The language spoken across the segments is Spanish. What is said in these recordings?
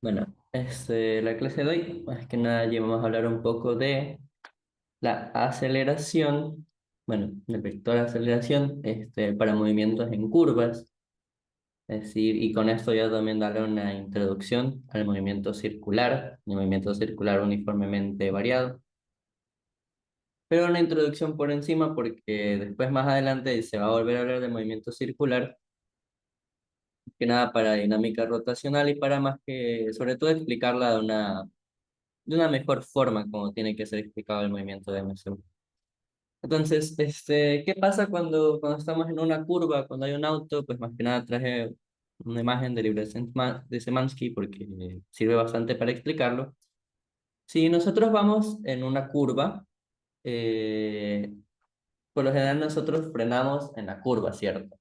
Bueno, la clase de hoy, más que nada, ya vamos a hablar un poco de la aceleración, bueno, del vector de aceleración para movimientos en curvas, es decir, y con esto ya también darle una introducción al movimiento circular, el movimiento circular uniformemente variado, pero una introducción por encima porque después más adelante se va a volver a hablar del movimiento circular, que nada para dinámica rotacional y para más que, sobre todo, explicarla de una mejor forma como tiene que ser explicado el movimiento de MSU. Entonces, ¿qué pasa cuando estamos en una curva, cuando hay un auto? Pues más que nada traje una imagen de libre de Semansky porque sirve bastante para explicarlo. Si nosotros vamos en una curva, eh, por lo general nosotros frenamos en la curva, ¿cierto?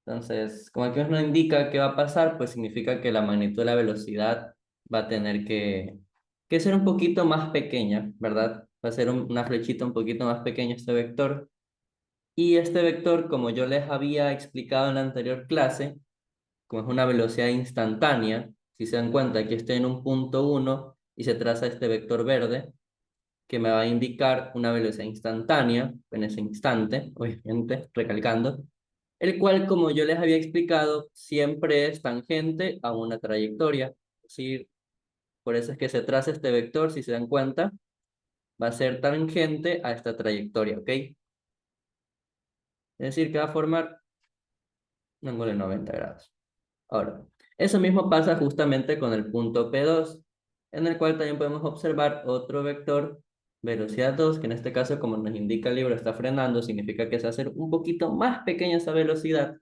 Entonces, como aquí nos indica qué va a pasar, pues significa que la magnitud de la velocidad va a tener que ser un poquito más pequeña, ¿verdad? Va a ser una flechita un poquito más pequeña este vector. Y este vector, como yo les había explicado en la anterior clase, como es una velocidad instantánea, si se dan cuenta, aquí estoy en un punto 1 y se traza este vector verde, que me va a indicar una velocidad instantánea en ese instante, obviamente, recalcando, el cual, como yo les había explicado, siempre es tangente a una trayectoria. Es decir, por eso es que se traza este vector, si se dan cuenta, va a ser tangente a esta trayectoria, ¿ok? Es decir, que va a formar un ángulo de 90 grados. Ahora, eso mismo pasa justamente con el punto P2, en el cual también podemos observar otro vector, velocidad 2, que en este caso, como nos indica el libro, está frenando, significa que se va a hacer un poquito más pequeña esa velocidad.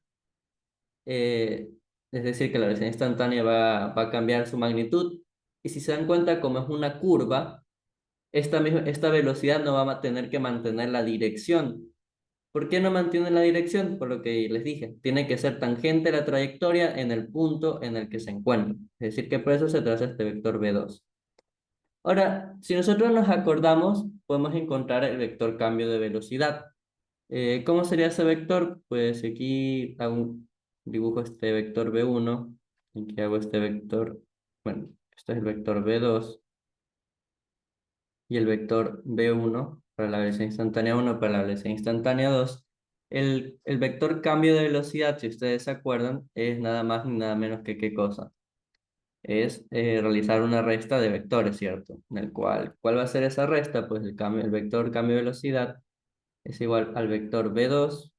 eh, es decir, que la velocidad instantánea va a cambiar su magnitud. Y si se dan cuenta, como es una curva, esta velocidad no va a tener que mantener la dirección. ¿Por qué no mantiene la dirección? Por lo que les dije, tiene que ser tangente a la trayectoria en el punto en el que se encuentra. Es decir, que por eso se traza este vector B2. Ahora, si nosotros nos acordamos, podemos encontrar el vector cambio de velocidad. ¿Cómo sería ese vector? Pues aquí dibujo este vector B1, aquí hago este vector, bueno, este es el vector B2 y el vector B1 para la velocidad instantánea 1 para la velocidad instantánea 2. El vector cambio de velocidad, si ustedes se acuerdan, es nada más ni nada menos que qué cosa. Es realizar una resta de vectores, ¿cierto? En el ¿cuál va a ser esa resta? Pues el vector cambio de velocidad es igual al vector B2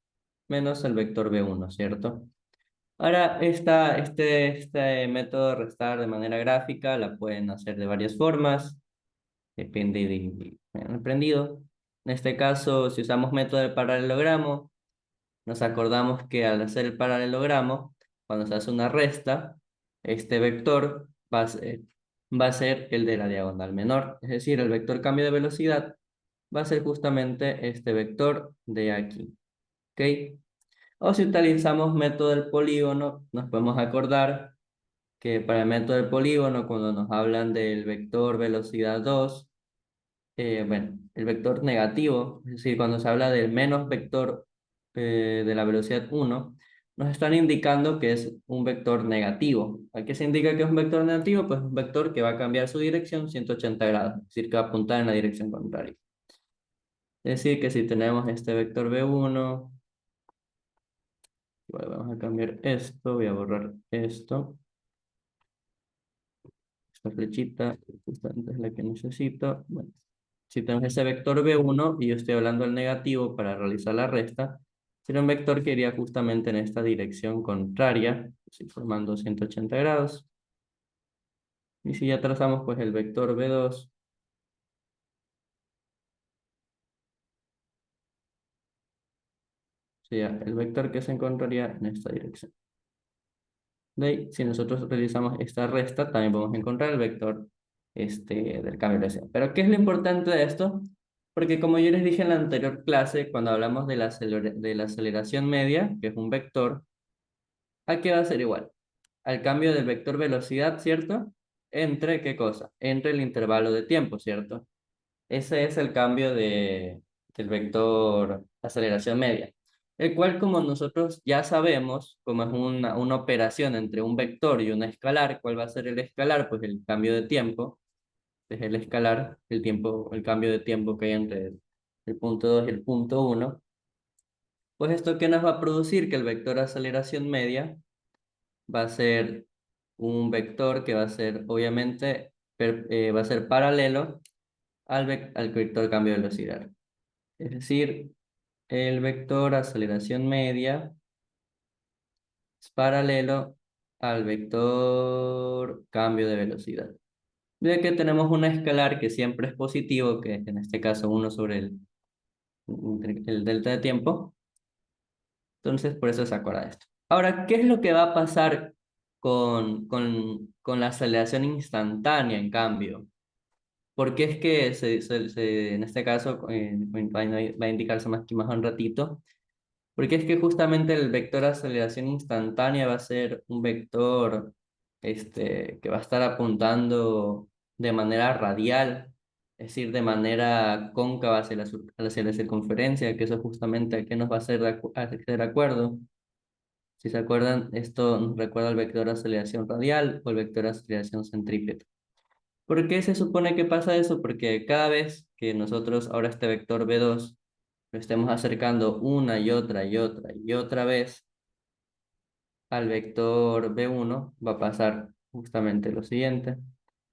menos el vector B1, ¿cierto? Ahora, este método de restar de manera gráfica la pueden hacer de varias formas, depende del aprendido. En este caso, si usamos método de paralelogramo, nos acordamos que al hacer el paralelogramo, cuando se hace una resta, este vector va a ser el de la diagonal menor. Es decir, el vector cambio de velocidad va a ser justamente este vector de aquí. ¿Ok? O si utilizamos método del polígono, nos podemos acordar que para el método del polígono, cuando nos hablan del vector velocidad 2, bueno, el vector negativo, es decir, cuando se habla del menos vector de la velocidad 1, nos están indicando que es un vector negativo. ¿A qué se indica que es un vector negativo? Pues un vector que va a cambiar su dirección 180 grados, es decir, que va a apuntar en la dirección contraria. Es decir, que si tenemos este vector B1, bueno, vamos a cambiar esto, voy a borrar esto, esta flechita, justamente es la que necesito. Bueno, si tenemos ese vector B1 y yo estoy hablando del negativo para realizar la resta, será un vector que iría justamente en esta dirección contraria, así formando 180 grados. Y si ya trazamos pues el vector B2, sería el vector que se encontraría en esta dirección. De ahí, si nosotros realizamos esta resta, también podemos encontrar el vector del cambio de velocidad. Pero ¿qué es lo importante de esto? Porque como yo les dije en la anterior clase, cuando hablamos de la aceleración media, que es un vector, ¿a qué va a ser igual? Al cambio del vector velocidad, ¿cierto? ¿Entre qué cosa? Entre el intervalo de tiempo, ¿cierto? Ese es el cambio del vector aceleración media. el cual como nosotros ya sabemos, como es una operación entre un vector y un escalar, ¿cuál va a ser el escalar? Pues el cambio de tiempo, es el escalar, el tiempo, el cambio de tiempo que hay entre el punto 2 y el punto uno. Pues esto que nos va a producir que el vector aceleración media va a ser un vector que va a ser, obviamente, va a ser paralelo al vector cambio de velocidad. Es decir, el vector aceleración media es paralelo al vector cambio de velocidad. Ya que tenemos una escalar que siempre es positivo, que es en este caso uno sobre el delta de tiempo. Entonces, por eso se acuerda de esto. Ahora, ¿qué es lo que va a pasar con la aceleración instantánea, en cambio? Porque es que en este caso va a indicarse más un ratito, porque es que justamente el vector de aceleración instantánea va a ser un vector que va a estar apuntando de manera radial, es decir, de manera cóncava hacia la circunferencia, que eso justamente a qué nos va a hacer acuerdo. Si se acuerdan, esto nos recuerda al vector de aceleración radial o el vector de aceleración centrípeta. ¿Por qué se supone que pasa eso? Porque cada vez que nosotros ahora este vector B2 lo estemos acercando una y otra y otra y otra vez al vector B1, va a pasar justamente lo siguiente.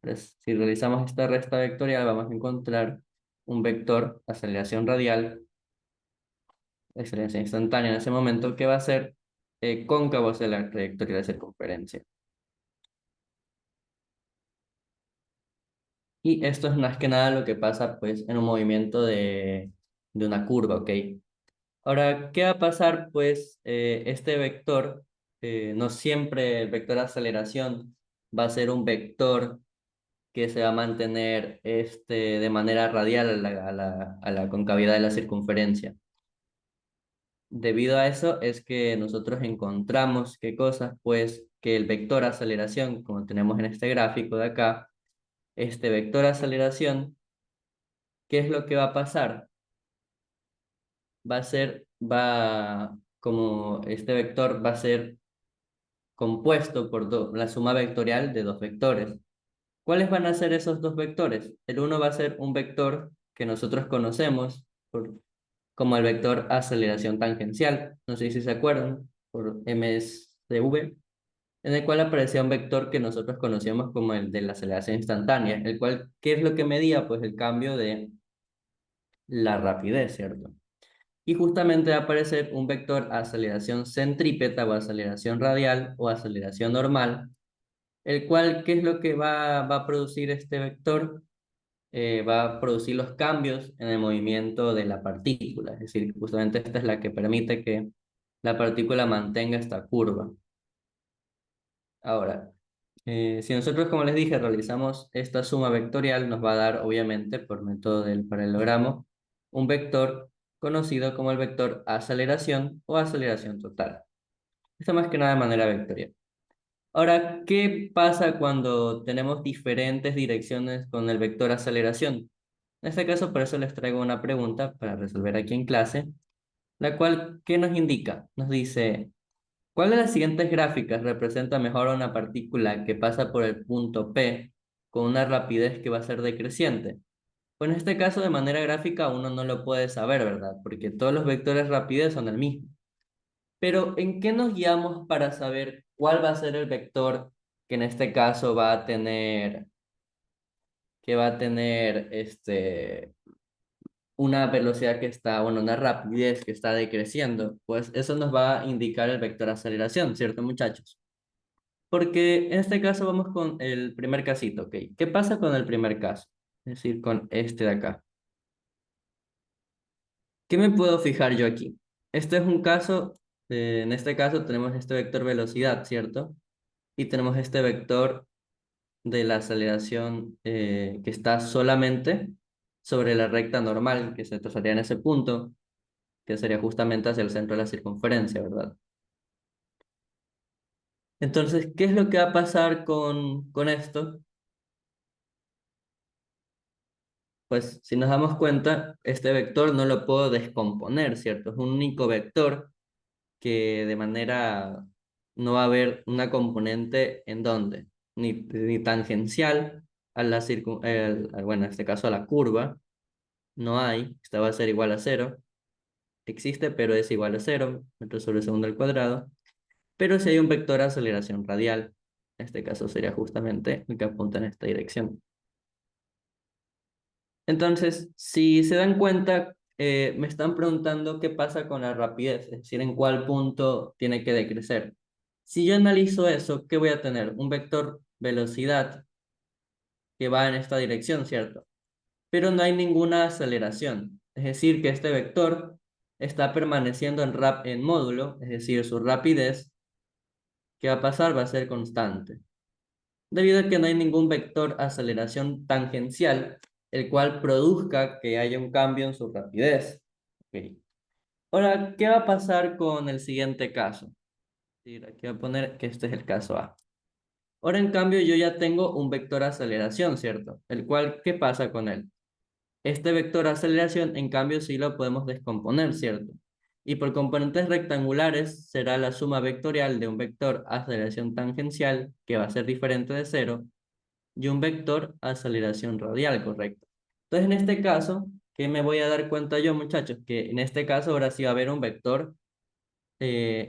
Entonces, si realizamos esta resta vectorial, vamos a encontrar un vector aceleración radial, aceleración instantánea en ese momento, que va a ser cóncavo hacia la trayectoria de circunferencia. Y esto es más que nada lo que pasa pues en un movimiento de una curva, ¿ok? Ahora, ¿qué va a pasar? Pues este vector, no siempre el vector de aceleración va a ser un vector que se va a mantener de manera radial a la concavidad de la circunferencia. Debido a eso es que nosotros encontramos, ¿qué cosas? Pues que el vector aceleración, como tenemos en este gráfico de acá, este vector aceleración, ¿qué es lo que va a pasar? Como este vector va a ser compuesto por la suma vectorial de dos vectores. ¿Cuáles van a ser esos dos vectores? El uno va a ser un vector que nosotros conocemos como el vector aceleración tangencial, no sé si se acuerdan, por MSV, en el cual aparecía un vector que nosotros conocíamos como el de la aceleración instantánea, el cual, ¿qué es lo que medía? Pues el cambio de la rapidez, ¿cierto? Y justamente va a aparecer un vector aceleración centrípeta o aceleración radial o aceleración normal, el cual, ¿qué es lo que va a producir este vector? Va a producir los cambios en el movimiento de la partícula, es decir, justamente esta es la que permite que la partícula mantenga esta curva. Ahora, si nosotros, como les dije, realizamos esta suma vectorial, nos va a dar, obviamente, por método del paralelogramo, un vector conocido como el vector aceleración o aceleración total. Esto más que nada de manera vectorial. Ahora, ¿qué pasa cuando tenemos diferentes direcciones con el vector aceleración? En este caso, por eso les traigo una pregunta para resolver aquí en clase, la cual, ¿qué nos indica? Nos dice, ¿cuál de las siguientes gráficas representa mejor a una partícula que pasa por el punto P con una rapidez que va a ser decreciente? Pues en este caso, de manera gráfica, uno no lo puede saber, ¿verdad? Porque todos los vectores rapidez son el mismo. Pero, ¿en qué nos guiamos para saber cuál va a ser el vector que en este caso va a tener una velocidad que está, bueno, una rapidez que está decreciendo? Pues eso nos va a indicar el vector aceleración, ¿cierto, muchachos? Porque en este caso vamos con el primer casito, ¿ok? ¿Qué pasa con el primer caso? Es decir, con este de acá. ¿Qué me puedo fijar yo aquí? Este es un caso, en este caso tenemos este vector velocidad, ¿cierto? Y tenemos este vector de la aceleración que está solamente sobre la recta normal que se trazaría en ese punto, que sería justamente hacia el centro de la circunferencia, ¿verdad? Entonces, ¿qué es lo que va a pasar con esto? Pues si nos damos cuenta, este vector no lo puedo descomponer, ¿cierto? Es un único vector que de manera no va a haber una componente en donde, ni tangencial a la bueno, en este caso a la curva, no hay, esta va a ser igual a cero, existe pero es igual a cero, metros sobre segundo al cuadrado, pero si hay un vector de aceleración radial, en este caso sería justamente el que apunta en esta dirección. Entonces, si se dan cuenta, me están preguntando qué pasa con la rapidez, es decir, en cuál punto tiene que decrecer. Si yo analizo eso, ¿qué voy a tener? Un vector velocidad que va en esta dirección, ¿cierto? Pero no hay ninguna aceleración. Es decir, que este vector está permaneciendo en módulo, es decir, su rapidez que va a pasar va a ser constante, debido a que no hay ningún vector aceleración tangencial, el cual produzca que haya un cambio en su rapidez. Ok. Ahora, ¿qué va a pasar con el siguiente caso? Sí, aquí voy a poner que este es el caso A. Ahora, en cambio, yo ya tengo un vector aceleración, ¿cierto? El cual, ¿qué pasa con él? Este vector aceleración, en cambio, sí lo podemos descomponer, ¿cierto? Y por componentes rectangulares será la suma vectorial de un vector aceleración tangencial, que va a ser diferente de cero, y un vector aceleración radial, correcto. Entonces, en este caso, ¿qué me voy a dar cuenta yo, muchachos? Que en este caso ahora sí va a haber un vector,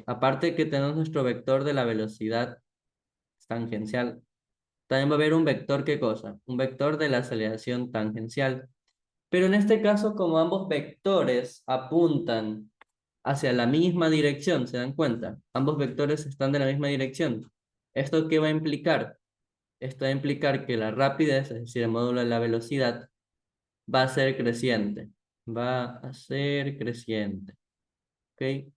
aparte que tenemos nuestro vector de la velocidad tangencial, también va a haber un vector, ¿qué cosa? Un vector de la aceleración tangencial. Pero en este caso, como ambos vectores apuntan hacia la misma dirección, ¿se dan cuenta? Ambos vectores están de la misma dirección. ¿Esto qué va a implicar? Esto va a implicar que la rapidez, es decir, el módulo de la velocidad, va a ser creciente. Va a ser creciente. ¿Ok?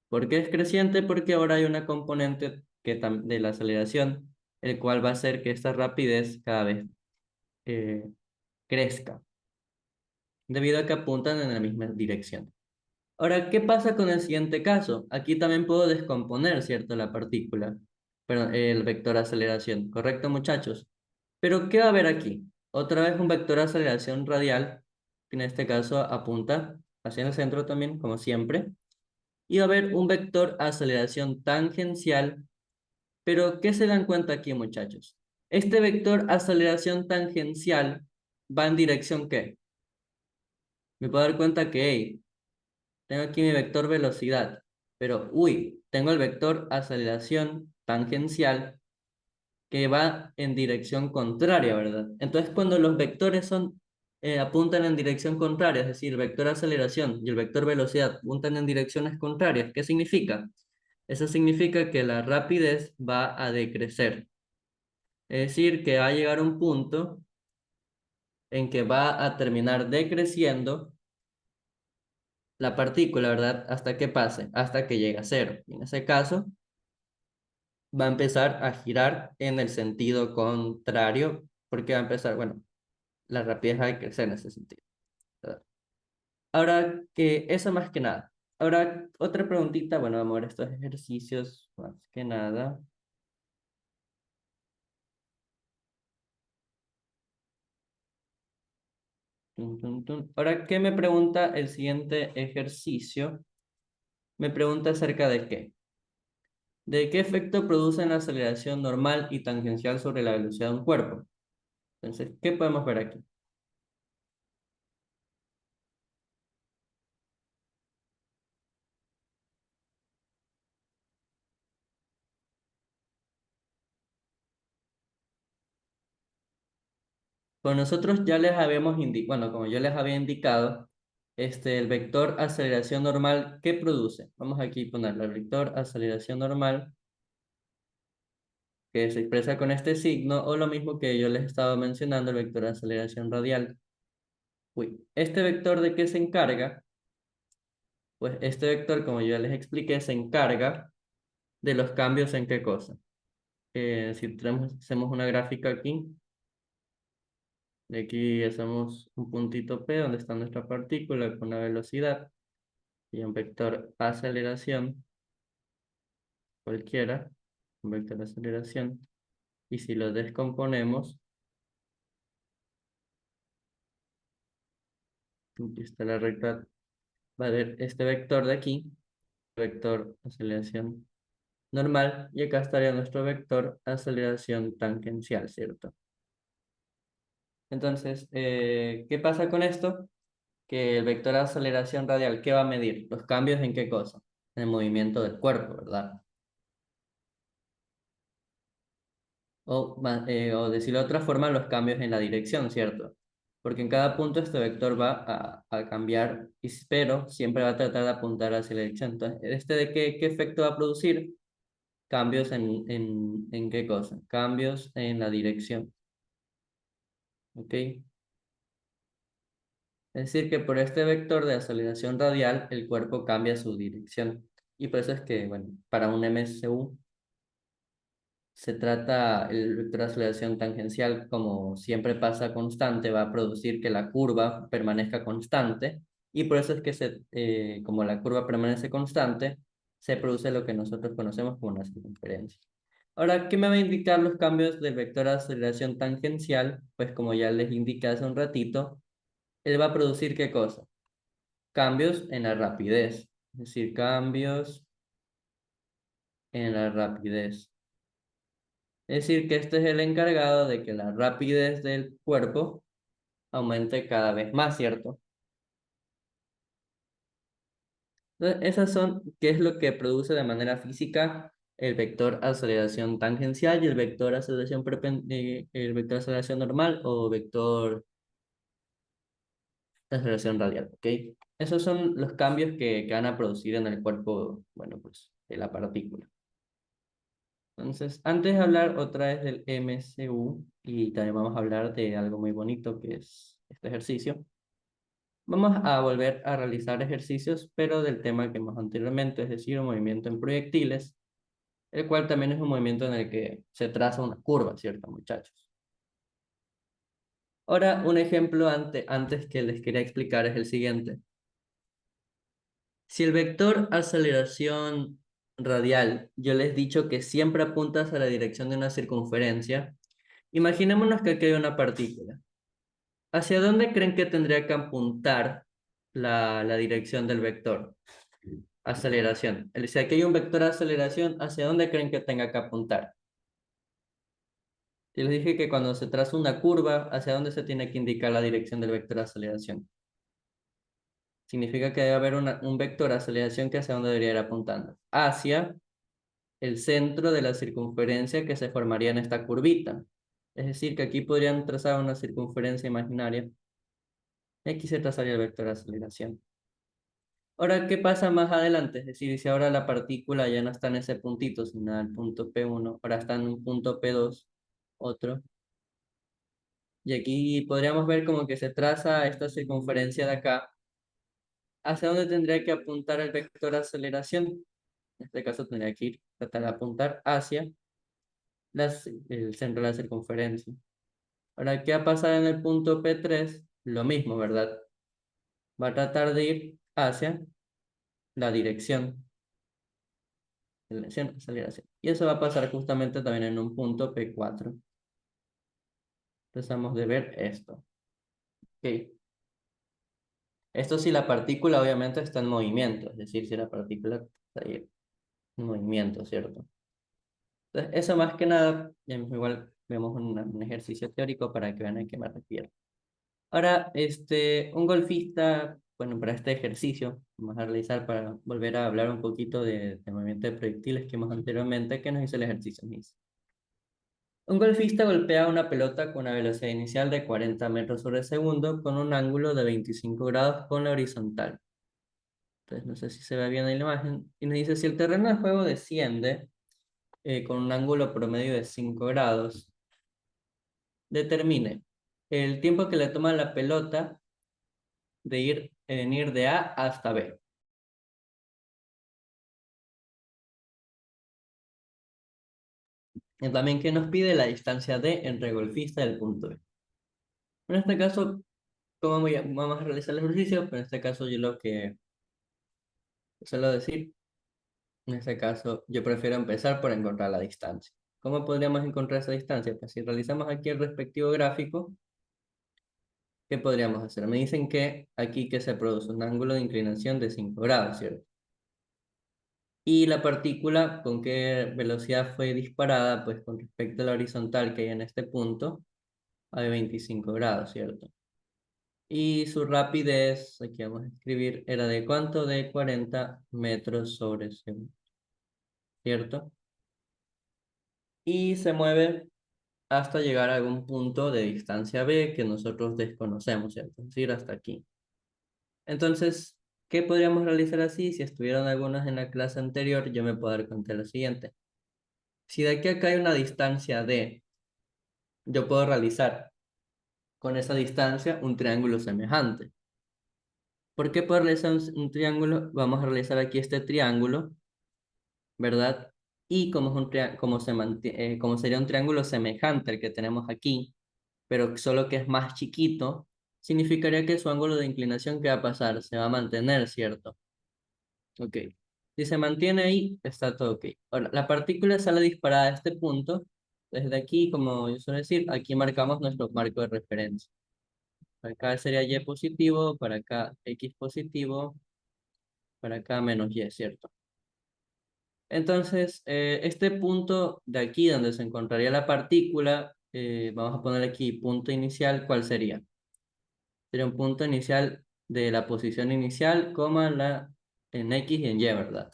¿Por qué es creciente? Porque ahora hay una componente de la aceleración, el cual va a hacer que esta rapidez cada vez eh, crezca, debido a que apuntan en la misma dirección. Ahora, ¿qué pasa con el siguiente caso? Aquí también puedo descomponer, ¿cierto? La partícula, perdón, el vector de aceleración. ¿Correcto, muchachos? Pero, ¿qué va a haber aquí? Otra vez un vector de aceleración radial, que en este caso apunta hacia el centro también, como siempre. Y va a haber un vector aceleración tangencial. Pero, ¿qué se dan cuenta aquí, muchachos? Este vector aceleración tangencial va en dirección ¿qué? Me puedo dar cuenta que, hey, tengo aquí mi vector velocidad, pero, uy, tengo el vector aceleración tangencial que va en dirección contraria, ¿verdad? Entonces, cuando los vectores apuntan en dirección contraria, es decir, el vector aceleración y el vector velocidad apuntan en direcciones contrarias, ¿qué significa? Eso significa que la rapidez va a decrecer. Es decir, que va a llegar un punto en que va a terminar decreciendo la partícula, ¿verdad? Hasta que pase, hasta que llegue a cero. Y en ese caso, va a empezar a girar en el sentido contrario, porque va a empezar, bueno, la rapidez va a crecer en ese sentido, ¿verdad? Ahora que eso más que nada. Ahora, otra preguntita, bueno, vamos a ver estos ejercicios más que nada. Tun, tun, tun. Ahora, ¿qué me pregunta el siguiente ejercicio? Me pregunta acerca de qué. ¿De qué efecto producen la aceleración normal y tangencial sobre la velocidad de un cuerpo? Entonces, ¿qué podemos ver aquí? Con nosotros ya les habíamos indicado, bueno, como yo les había indicado, el vector aceleración normal, ¿qué produce? Vamos aquí a ponerlo, el vector aceleración normal, que se expresa con este signo, o lo mismo que yo les estaba mencionando, el vector de aceleración radial. Uy, ¿este vector de qué se encarga? Pues este vector, como yo ya les expliqué, se encarga de los cambios en qué cosa. Si hacemos una gráfica aquí, de aquí hacemos un puntito P, donde está nuestra partícula con la velocidad, y un vector aceleración, cualquiera, un vector aceleración, y si lo descomponemos, aquí está la recta, va a haber este vector de aquí, vector aceleración normal y acá estaría nuestro vector aceleración tangencial, ¿cierto? Entonces, ¿qué pasa con esto? Que el vector de aceleración radial, ¿qué va a medir? ¿Los cambios en qué cosa? En el movimiento del cuerpo, ¿verdad? O decirlo de otra forma, los cambios en la dirección, ¿cierto? Porque en cada punto este vector va a cambiar, pero siempre va a tratar de apuntar hacia la dirección. Entonces, ¿este de qué efecto va a producir? Cambios en qué cosa? Cambios en la dirección, ¿ok? Es decir, que por este vector de aceleración radial, el cuerpo cambia su dirección. Y por eso es que, bueno, para un MSU se trata el vector de aceleración tangencial, como siempre pasa constante, va a producir que la curva permanezca constante. Y por eso es que como la curva permanece constante, se produce lo que nosotros conocemos como una circunferencia. Ahora, ¿qué me va a indicar los cambios del vector de aceleración tangencial? Pues como ya les indiqué hace un ratito, él va a producir ¿qué cosa? Cambios en la rapidez, es decir, cambios en la rapidez. Es decir, que este es el encargado de que la rapidez del cuerpo aumente cada vez más, ¿cierto? Entonces, ¿qué es lo que produce de manera física el vector aceleración tangencial y el vector el vector aceleración normal o vector aceleración radial, ¿ok? Esos son los cambios que van a producir en el cuerpo, bueno, pues, de la partícula. Entonces, antes de hablar otra vez del MCU, y también vamos a hablar de algo muy bonito que es este ejercicio, vamos a volver a realizar ejercicios, pero del tema que vimos anteriormente, es decir, un movimiento en proyectiles, el cual también es un movimiento en el que se traza una curva, ¿cierto, muchachos? Ahora, un ejemplo antes que les quería explicar es el siguiente. Si el vector aceleración radial, yo les he dicho que siempre apunta hacia la dirección de una circunferencia, imaginémonos que aquí hay una partícula. ¿Hacia dónde creen que tendría que apuntar la dirección del vector? Aceleración. Si aquí hay un vector de aceleración, ¿hacia dónde creen que tenga que apuntar? Yo les dije que cuando se traza una curva, ¿hacia dónde se tiene que indicar la dirección del vector de aceleración? Significa que debe haber un vector de aceleración que hacia dónde debería ir apuntando. Hacia el centro de la circunferencia que se formaría en esta curvita. Es decir, que aquí podrían trazar una circunferencia imaginaria. Y aquí se trazaría el vector de aceleración. Ahora, ¿qué pasa más adelante? Es decir, si ahora la partícula ya no está en ese puntito, sino en el punto P1, ahora está en un punto P2, otro. Y aquí podríamos ver como que se traza esta circunferencia de acá. ¿Hacia dónde tendría que apuntar el vector de aceleración? En este caso tendría que tratar de apuntar hacia el centro de la circunferencia. Ahora, ¿qué va a pasar en el punto P3? Lo mismo, ¿verdad? Va a tratar de ir hacia la dirección. Dirección, aceleración. Y eso va a pasar justamente también en un punto P4. Empezamos de ver esto. Ok. Esto si la partícula obviamente está en movimiento, es decir, si la partícula está ahí en movimiento, ¿cierto? Entonces, eso más que nada, igual vemos un ejercicio teórico para que vean a qué me refiero. Ahora, un golfista, bueno, para este ejercicio, vamos a realizar para volver a hablar un poquito de movimiento de proyectiles que vimos anteriormente, que nos hizo el ejercicio. Nos dice, un golfista golpea una pelota con una velocidad inicial de 40 metros sobre segundo con un ángulo de 25 grados con la horizontal. Entonces, no sé si se ve bien en la imagen. Y nos dice, si el terreno de juego desciende con un ángulo promedio de 5 grados, determine el tiempo que le toma a la pelota en ir de A hasta B. Y también que nos pide la distancia D entre golfista y el punto B. En este caso, ¿cómo vamos a realizar el ejercicio? Pero en este caso yo lo que suelo decir, en este caso yo prefiero empezar por encontrar la distancia. ¿Cómo podríamos encontrar esa distancia? Pues si realizamos aquí el respectivo gráfico, ¿qué podríamos hacer? Me dicen que aquí que se produce un ángulo de inclinación de 5 grados, ¿cierto? Y la partícula, ¿con qué velocidad fue disparada? Pues con respecto a la horizontal que hay en este punto, a 25 grados, ¿cierto? Y su rapidez, aquí vamos a escribir, era de ¿cuánto? De 40 metros sobre segundo, ¿cierto? Y se mueve hasta llegar a algún punto de distancia B que nosotros desconocemos, ¿cierto? Es decir, hasta aquí. Entonces, ¿qué podríamos realizar así? Si estuvieron algunas en la clase anterior, yo me puedo dar cuenta de lo siguiente. Si de aquí a acá hay una distancia D, yo puedo realizar con esa distancia un triángulo semejante. ¿Por qué puedo realizar un triángulo? Vamos a realizar aquí este triángulo, ¿verdad? Y como, es un como sería un triángulo semejante al que tenemos aquí, pero solo que es más chiquito, significaría que su ángulo de inclinación, ¿qué va a pasar? Se va a mantener, ¿cierto? Ok. Si se mantiene ahí, está todo ok. Ahora, la partícula sale disparada a este punto. Desde aquí, como yo suelo decir, aquí marcamos nuestro marco de referencia. Para acá sería Y positivo, para acá X positivo, para acá menos Y, ¿cierto? Entonces, este punto de aquí donde se encontraría la partícula, vamos a poner aquí punto inicial, ¿cuál sería? Sería un punto inicial de la posición inicial, coma, en X y en Y, ¿verdad?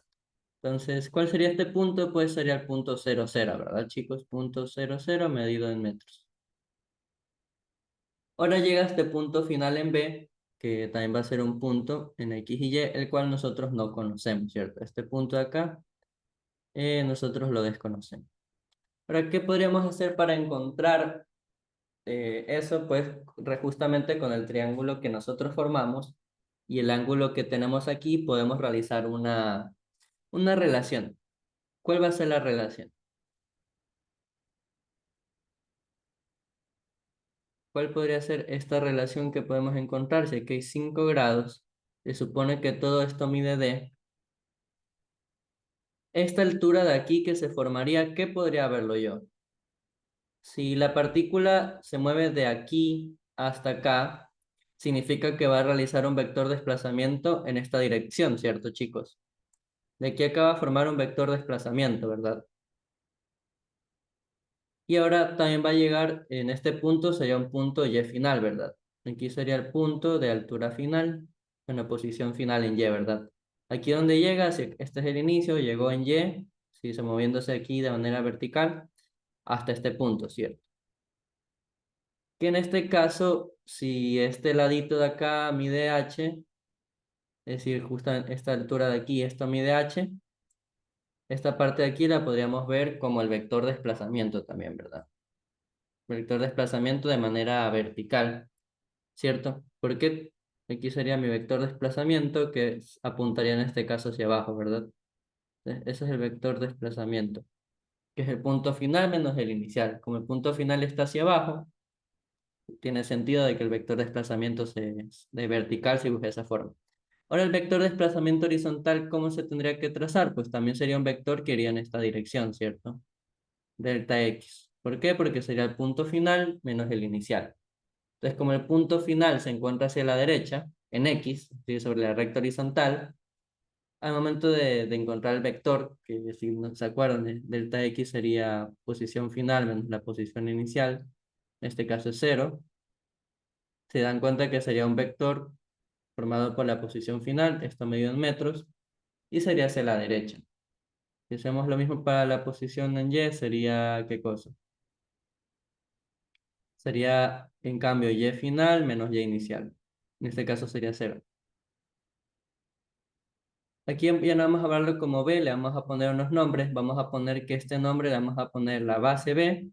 Entonces, ¿cuál sería este punto? Pues sería el punto 0, 0, ¿verdad, chicos? Punto 0, 0 medido en metros. Ahora llega este punto final en B, que también va a ser un punto en X y Y, el cual nosotros no conocemos, ¿cierto? Este punto de acá, nosotros lo desconocemos. Ahora, ¿qué podríamos hacer para encontrar eso? Pues justamente con el triángulo que nosotros formamos y el ángulo que tenemos aquí, podemos realizar una relación. ¿Cuál va a ser la relación? ¿Cuál podría ser esta relación que podemos encontrar? Si aquí hay 5 grados, se supone que todo esto mide D. Esta altura de aquí que se formaría, ¿qué podría verlo yo? Si la partícula se mueve de aquí hasta acá, significa que va a realizar un vector de desplazamiento en esta dirección, ¿cierto, chicos? De aquí a acá va a formar un vector de desplazamiento, ¿verdad? Y ahora también va a llegar, en este punto sería un punto Y final, ¿verdad? Aquí sería el punto de altura final, en la posición final en Y, ¿verdad? Aquí donde llega, si este es el inicio, llegó en Y, si se moviéndose aquí de manera vertical, hasta este punto, ¿cierto? Que en este caso, si este ladito de acá mide H, es decir, justo en esta altura de aquí, esto mide H, esta parte de aquí la podríamos ver como el vector de desplazamiento también, ¿verdad? Vector de desplazamiento de manera vertical, ¿cierto? Porque aquí sería mi vector de desplazamiento que apuntaría en este caso hacia abajo, ¿verdad? Ese es el vector de desplazamiento, que es el punto final menos el inicial. Como el punto final está hacia abajo, tiene sentido de que el vector de desplazamiento de vertical se dibuje de esa forma. Ahora, el vector de desplazamiento horizontal, ¿cómo se tendría que trazar? Pues también sería un vector que iría en esta dirección, ¿cierto? Delta X. ¿Por qué? Porque sería el punto final menos el inicial. Entonces, como el punto final se encuentra hacia la derecha, en X, ¿sí? Sobre la recta horizontal, al momento de encontrar el vector, que si no se acuerdan, delta X sería posición final menos la posición inicial, en este caso es 0, se dan cuenta que sería un vector formado por la posición final, esto medido en metros, y sería hacia la derecha. Si hacemos lo mismo para la posición en Y, sería, ¿qué cosa? Sería, en cambio, Y final menos Y inicial. En este caso sería 0. Aquí ya no vamos a hablarlo como B, le vamos a poner unos nombres. Vamos a poner que este nombre le vamos a poner la base B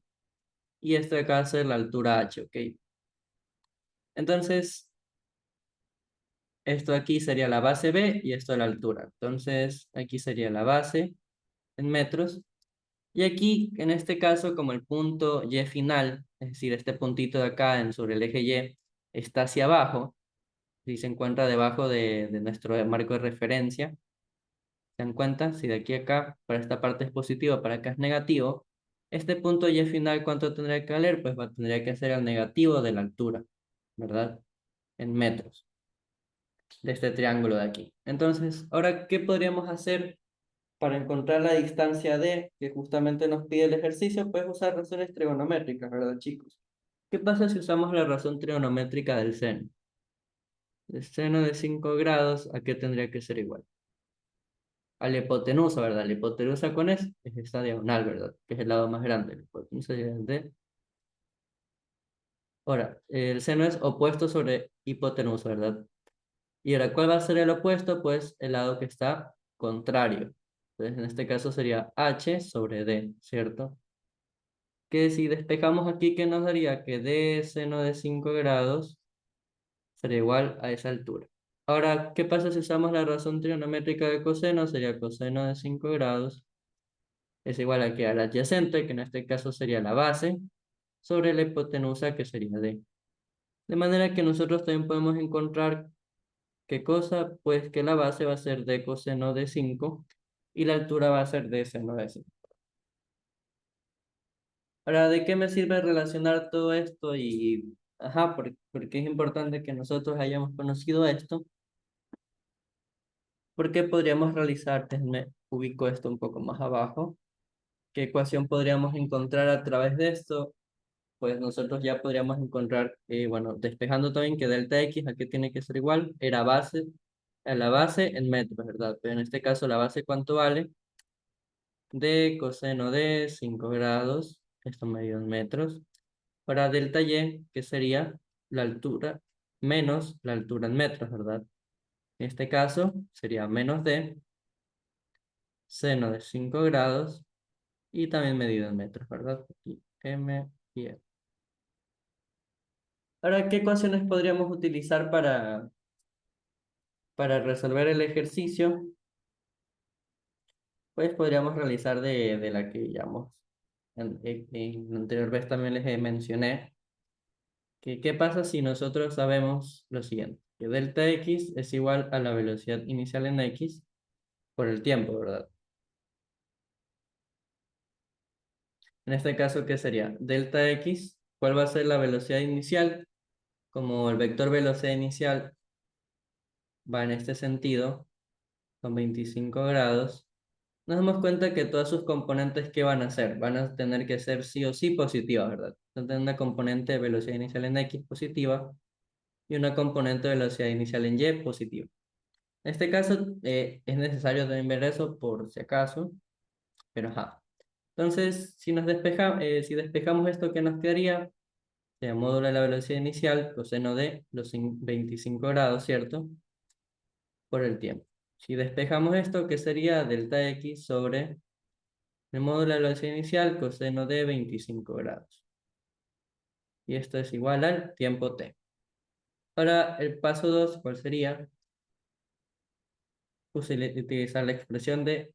y esto de acá va a ser la altura H, ¿ok? Entonces, esto aquí sería la base B y esto la altura. Entonces, aquí sería la base en metros. Y aquí, en este caso, como el punto Y final, es decir, este puntito de acá sobre el eje Y, está hacia abajo, si se encuentra debajo de nuestro marco de referencia, ¿se dan cuenta? Si de aquí a acá, para esta parte es positivo, para acá es negativo, este punto Y final, ¿cuánto tendría que valer? Pues tendría que ser el negativo de la altura, ¿verdad? En metros de este triángulo de aquí. Entonces, ahora, ¿qué podríamos hacer para encontrar la distancia D, que justamente nos pide el ejercicio, puedes usar razones trigonométricas, ¿verdad, chicos? ¿Qué pasa si usamos la razón trigonométrica del seno? El seno de 5 grados, ¿a qué tendría que ser igual? A la hipotenusa, ¿verdad? La hipotenusa con es esta diagonal, ¿verdad? Que es el lado más grande. La hipotenusa sería el D. Ahora, el seno es opuesto sobre hipotenusa, ¿verdad? Y ahora, ¿cuál va a ser el opuesto? Pues el lado que está contrario. Entonces, en este caso sería H sobre D, ¿cierto? Que si despejamos aquí, ¿qué nos daría? Que D seno de 5 grados sería igual a esa altura. Ahora, ¿qué pasa si usamos la razón trigonométrica de coseno? Sería coseno de 5 grados es igual a que al adyacente, que en este caso sería la base, sobre la hipotenusa, que sería D. De manera que nosotros también podemos encontrar qué cosa, pues que la base va a ser D coseno de 5 y la altura va a ser D seno de 5. Ahora, ¿de qué me sirve relacionar todo esto? Ajá, porque es importante que nosotros hayamos conocido esto. Porque podríamos realizar, déjenme ubico esto un poco más abajo. ¿Qué ecuación podríamos encontrar a través de esto? Pues nosotros ya podríamos encontrar, bueno, despejando también que delta X, ¿a qué tiene que ser igual? Era base, a la base en metros, ¿verdad? Pero en este caso, ¿la base cuánto vale? De coseno de 5 grados, esto medido en metros, para delta Y, que sería la altura menos la altura en metros, ¿verdad? En este caso, sería menos D, seno de 5 grados, y también medido en metros, ¿verdad? Aquí, M y E. Ahora, ¿qué ecuaciones podríamos utilizar para resolver el ejercicio? Pues podríamos realizar de la que ya en la anterior vez también les mencioné. Que, ¿qué pasa si nosotros sabemos lo siguiente? Que delta X es igual a la velocidad inicial en X por el tiempo, ¿verdad? En este caso, ¿qué sería? Delta X, ¿cuál va a ser la velocidad inicial? Como el vector velocidad inicial va en este sentido, con 25 grados, nos damos cuenta que todas sus componentes, ¿qué van a ser? Van a tener que ser sí o sí positivas, ¿verdad? Van a tener una componente de velocidad inicial en X positiva y una componente de velocidad inicial en Y positiva. En este caso, es necesario también ver eso por si acaso, pero ajá. Entonces, si despejamos esto, ¿qué nos quedaría? Sería módulo de la velocidad inicial, coseno de los 25 grados, ¿cierto? Por el tiempo. Si despejamos esto, ¿qué sería? Delta X sobre el módulo de la velocidad inicial, coseno de 25 grados. Y esto es igual al tiempo t. Ahora, el paso 2, ¿cuál sería? Utilizar la expresión de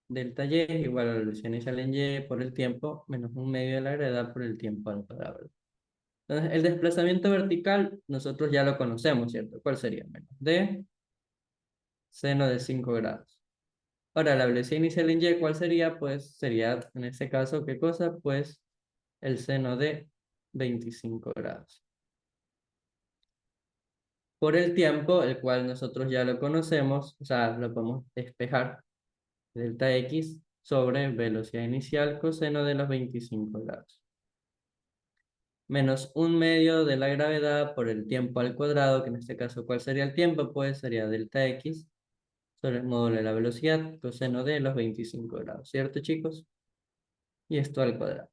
delta y igual a la velocidad inicial en y por el tiempo menos un medio de la gravedad por el tiempo al cuadrado. Entonces, el desplazamiento vertical nosotros ya lo conocemos, ¿cierto? ¿Cuál sería? Menos d seno de 5 grados. Ahora, la velocidad inicial en y, ¿cuál sería? Pues sería, en este caso, ¿qué cosa? Pues el seno de 25 grados. Por el tiempo, el cual nosotros ya lo conocemos, o sea, lo podemos despejar, delta X sobre velocidad inicial coseno de los 25 grados. Menos un medio de la gravedad por el tiempo al cuadrado, que en este caso, ¿cuál sería el tiempo? Pues sería delta X sobre el módulo de la velocidad coseno de los 25 grados, ¿cierto, chicos? Y esto al cuadrado.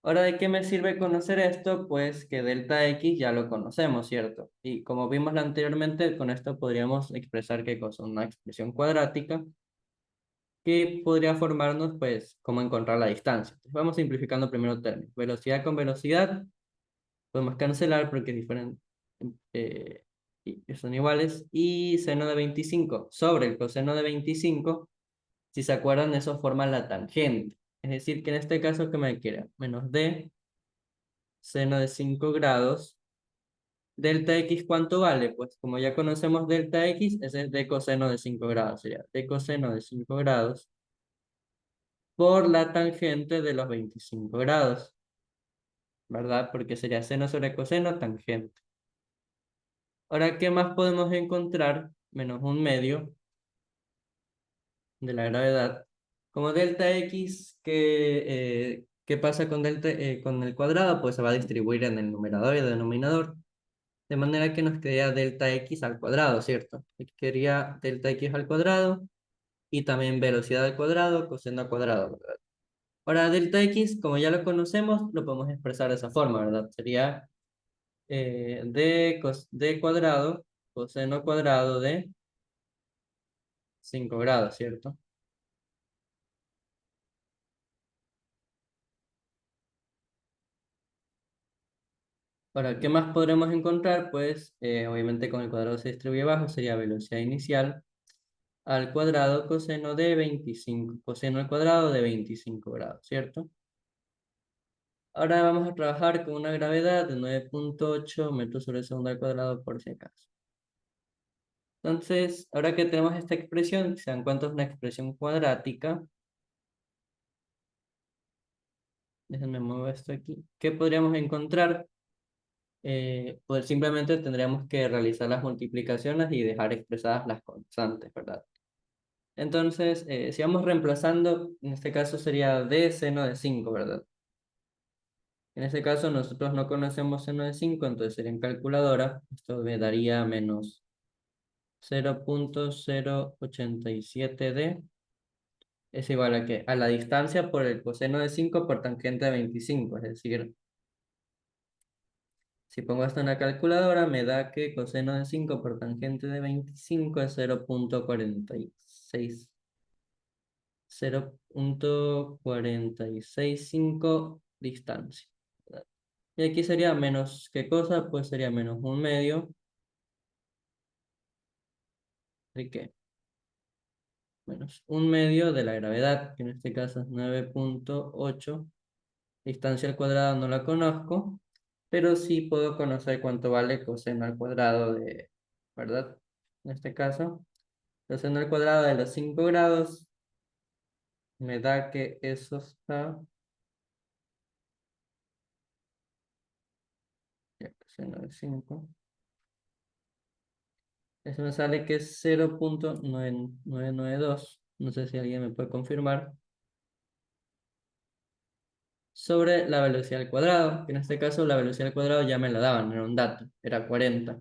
Ahora, ¿de qué me sirve conocer esto? Pues que delta X ya lo conocemos, ¿cierto? Y como vimos anteriormente, con esto podríamos expresar qué cosa, una expresión cuadrática que podría formarnos, pues, cómo encontrar la distancia. Entonces, vamos simplificando primero términos. Velocidad con velocidad, podemos cancelar porque es diferente, eh, y son iguales. Y seno de 25 sobre el coseno de 25, si se acuerdan, eso forma la tangente. Es decir, que en este caso, ¿qué me queda? Menos d seno de 5 grados. Delta X, ¿cuánto vale? Pues como ya conocemos delta X, ese es d coseno de 5 grados. Sería d coseno de 5 grados por la tangente de los 25 grados, ¿verdad? Porque sería seno sobre coseno, tangente. Ahora, ¿qué más podemos encontrar? Menos un medio de la gravedad. Como delta X, ¿qué pasa con con el cuadrado? Pues se va a distribuir en el numerador y el denominador. De manera que nos quedaría delta X al cuadrado, ¿cierto? Aquí quedaría delta X al cuadrado y también velocidad al cuadrado, coseno al cuadrado, ¿verdad? Ahora, delta X, como ya lo conocemos, lo podemos expresar de esa forma, ¿verdad? Sería d cuadrado coseno cuadrado de 5 grados, ¿cierto? Ahora, ¿qué más podremos encontrar? Pues, obviamente con el cuadrado se distribuye abajo, sería velocidad inicial al cuadrado coseno de 25, coseno al cuadrado de 25 grados, ¿cierto? Ahora vamos a trabajar con una gravedad de 9,8 metros sobre segundo al cuadrado por si acaso. Entonces, ahora que tenemos esta expresión, se dan cuenta es una expresión cuadrática. Déjenme mover esto aquí. ¿Qué podríamos encontrar? Pues simplemente tendríamos que realizar las multiplicaciones y dejar expresadas las constantes, ¿verdad? Entonces, si vamos reemplazando, en este caso sería d seno de 5, ¿verdad? En este caso nosotros no conocemos seno de 5, entonces sería en calculadora. Esto me daría menos 0,087d. Es igual a que a la distancia por el coseno de 5 por tangente de 25. Es decir, si pongo esto en la calculadora, me da que coseno de 5 por tangente de 25 es 0,46. 0,465 distancia, ¿verdad? Y aquí sería menos, ¿qué cosa? Pues sería menos un medio de qué, menos un medio de la gravedad, que en este caso es 9,8. Distancia al cuadrado no la conozco, pero sí puedo conocer cuánto vale coseno al cuadrado de, ¿verdad? En este caso, coseno al cuadrado de los 5 grados me da que eso está, ya, coseno de 5. Eso me sale que es 0,9992. No sé si alguien me puede confirmar. Sobre la velocidad al cuadrado. Que en este caso la velocidad al cuadrado ya me la daban, era un dato, era 40.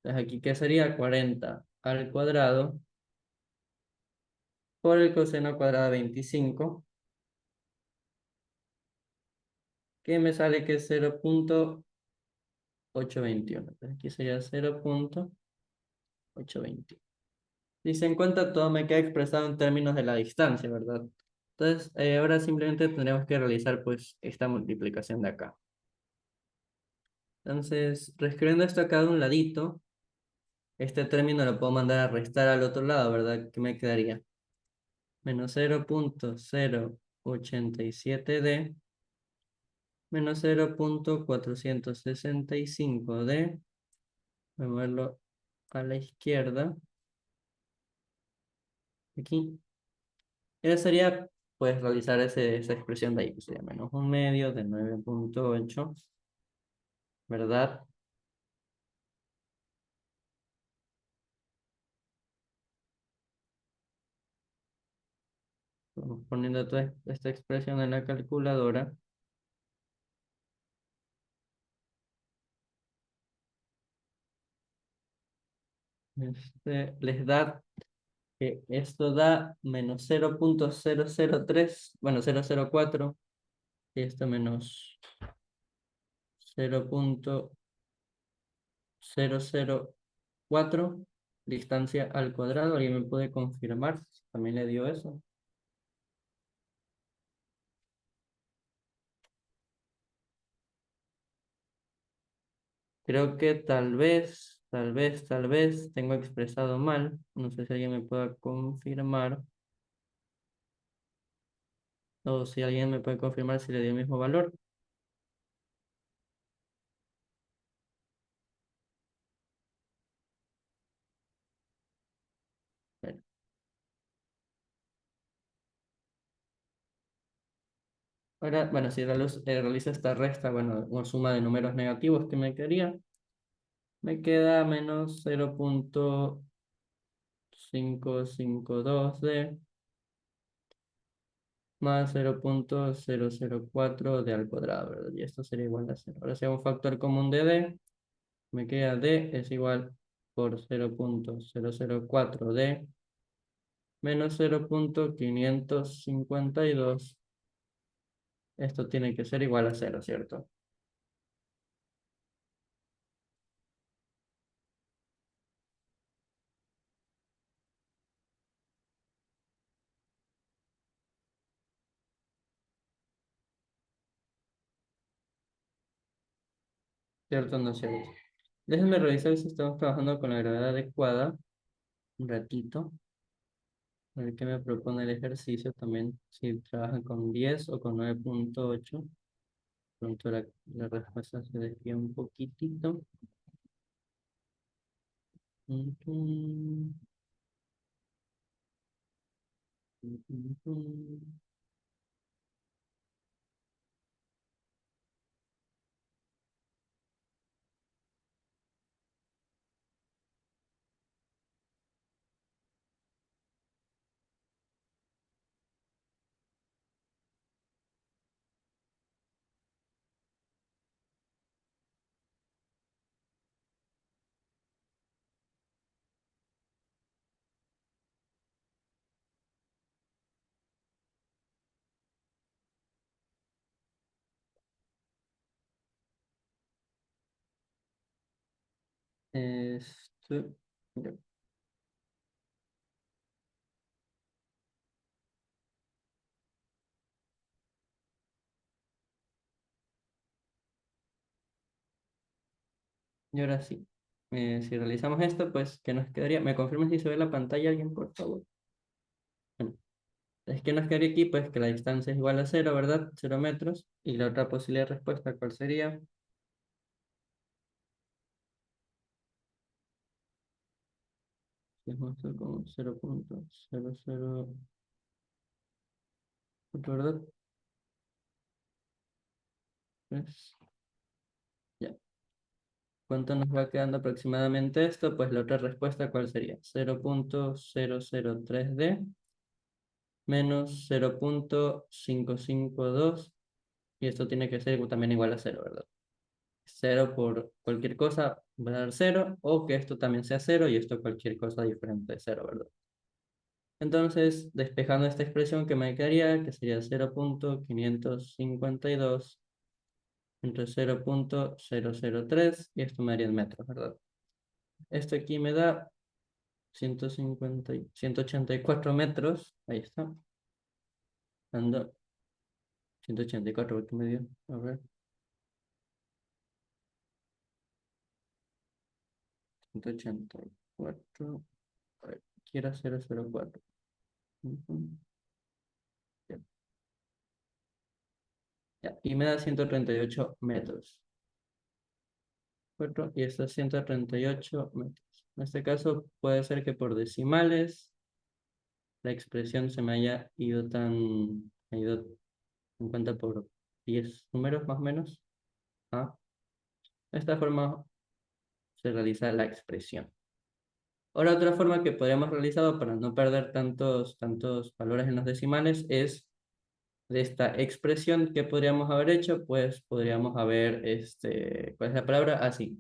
Entonces aquí, ¿qué sería? 40 al cuadrado por el coseno al cuadrado de 25. Que me sale que es 0,821. Entonces aquí sería 0,821. Si se encuentra, todo me queda expresado en términos de la distancia, ¿verdad? Entonces, ahora simplemente tendremos que realizar pues esta multiplicación de acá. Entonces, reescribiendo esto acá de un ladito, este término lo puedo mandar a restar al otro lado, ¿verdad? ¿Qué me quedaría? Menos 0,087d menos 0,465d. Voy a moverlo a la izquierda. Aquí. Y ahora sería, pues, realizar esa expresión de ahí, que sería menos un medio de 9,8, ¿verdad? Vamos poniendo toda esta expresión en la calculadora. Les da que esto da menos 0,003, bueno, 0,04, y esto menos 0,004, distancia al cuadrado. ¿Alguien me puede confirmar si también le dio eso? Creo que tal vez tengo expresado mal. No sé si alguien me pueda confirmar. O si alguien me puede confirmar si le dio el mismo valor. Bueno, ahora, bueno, si realizo esta resta, bueno, una suma de números negativos que me quedaría, me queda menos 0,552D más 0.004 d al cuadrado, ¿verdad? Y esto sería igual a 0. Ahora si hago un factor común de d, me queda d es igual por 0.004d menos 0.552. Esto tiene que ser igual a 0, ¿cierto? ¿Cierto o no es cierto? Déjenme revisar si estamos trabajando con la gravedad adecuada. Un ratito. A ver qué me propone el ejercicio también. Si trabajan con 10 o con 9.8. Pronto la respuesta se desvía un poquitito. Ujú, ujú. Esto, ya, y ahora sí. Si realizamos esto, pues, ¿qué nos quedaría? ¿Me confirma si se ve la pantalla alguien, por favor? Bueno, es que nos quedaría aquí, pues, que la distancia es igual a 0, ¿verdad? 0 metros. Y la otra posibilidad de respuesta, ¿cuál sería? Si es más como 0.008, ¿verdad? Pues, ya. ¿Cuánto nos va quedando aproximadamente esto? Pues la otra respuesta, ¿cuál sería? 0.003D menos 0.552. Y esto tiene que ser también igual a 0, ¿verdad? 0 por cualquier cosa va a dar 0, o que esto también sea 0 y esto cualquier cosa diferente de 0, ¿verdad? Entonces, despejando esta expresión que me quedaría, que sería 0.552 entre 0.003, y esto me daría en metros, ¿verdad? Esto aquí me da 184 metros, ahí está, dando 184, porque me dio, a ver, 184, a ver, quiero 004. Ujú, ya, ya, y me da 138 metros. 4, y esto es 138 metros. En este caso puede ser que por decimales la expresión se me haya ido ha ido en cuenta por 10 números más o menos. Ah, de esta forma se realiza la expresión. Ahora, otra forma que podríamos realizar para no perder tantos valores en los decimales es de esta expresión que podríamos haber hecho, pues podríamos haber, ¿cuál es la palabra? Así,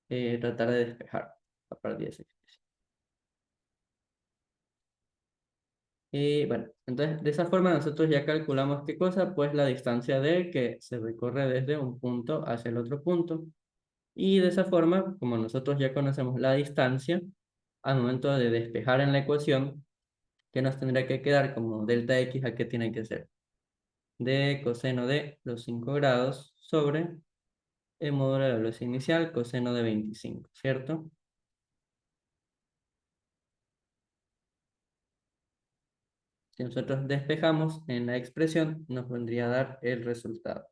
tratar de despejar a partir de esa expresión. Y bueno, entonces de esa forma nosotros ya calculamos qué cosa, pues la distancia de que se recorre desde un punto hacia el otro punto. Y de esa forma, como nosotros ya conocemos la distancia, al momento de despejar en la ecuación, ¿qué nos tendría que quedar como delta x? ¿A qué tiene que ser? De coseno de los 5 grados sobre el módulo de la velocidad inicial, coseno de 25, ¿cierto? Si nosotros despejamos en la expresión, nos vendría a dar el resultado.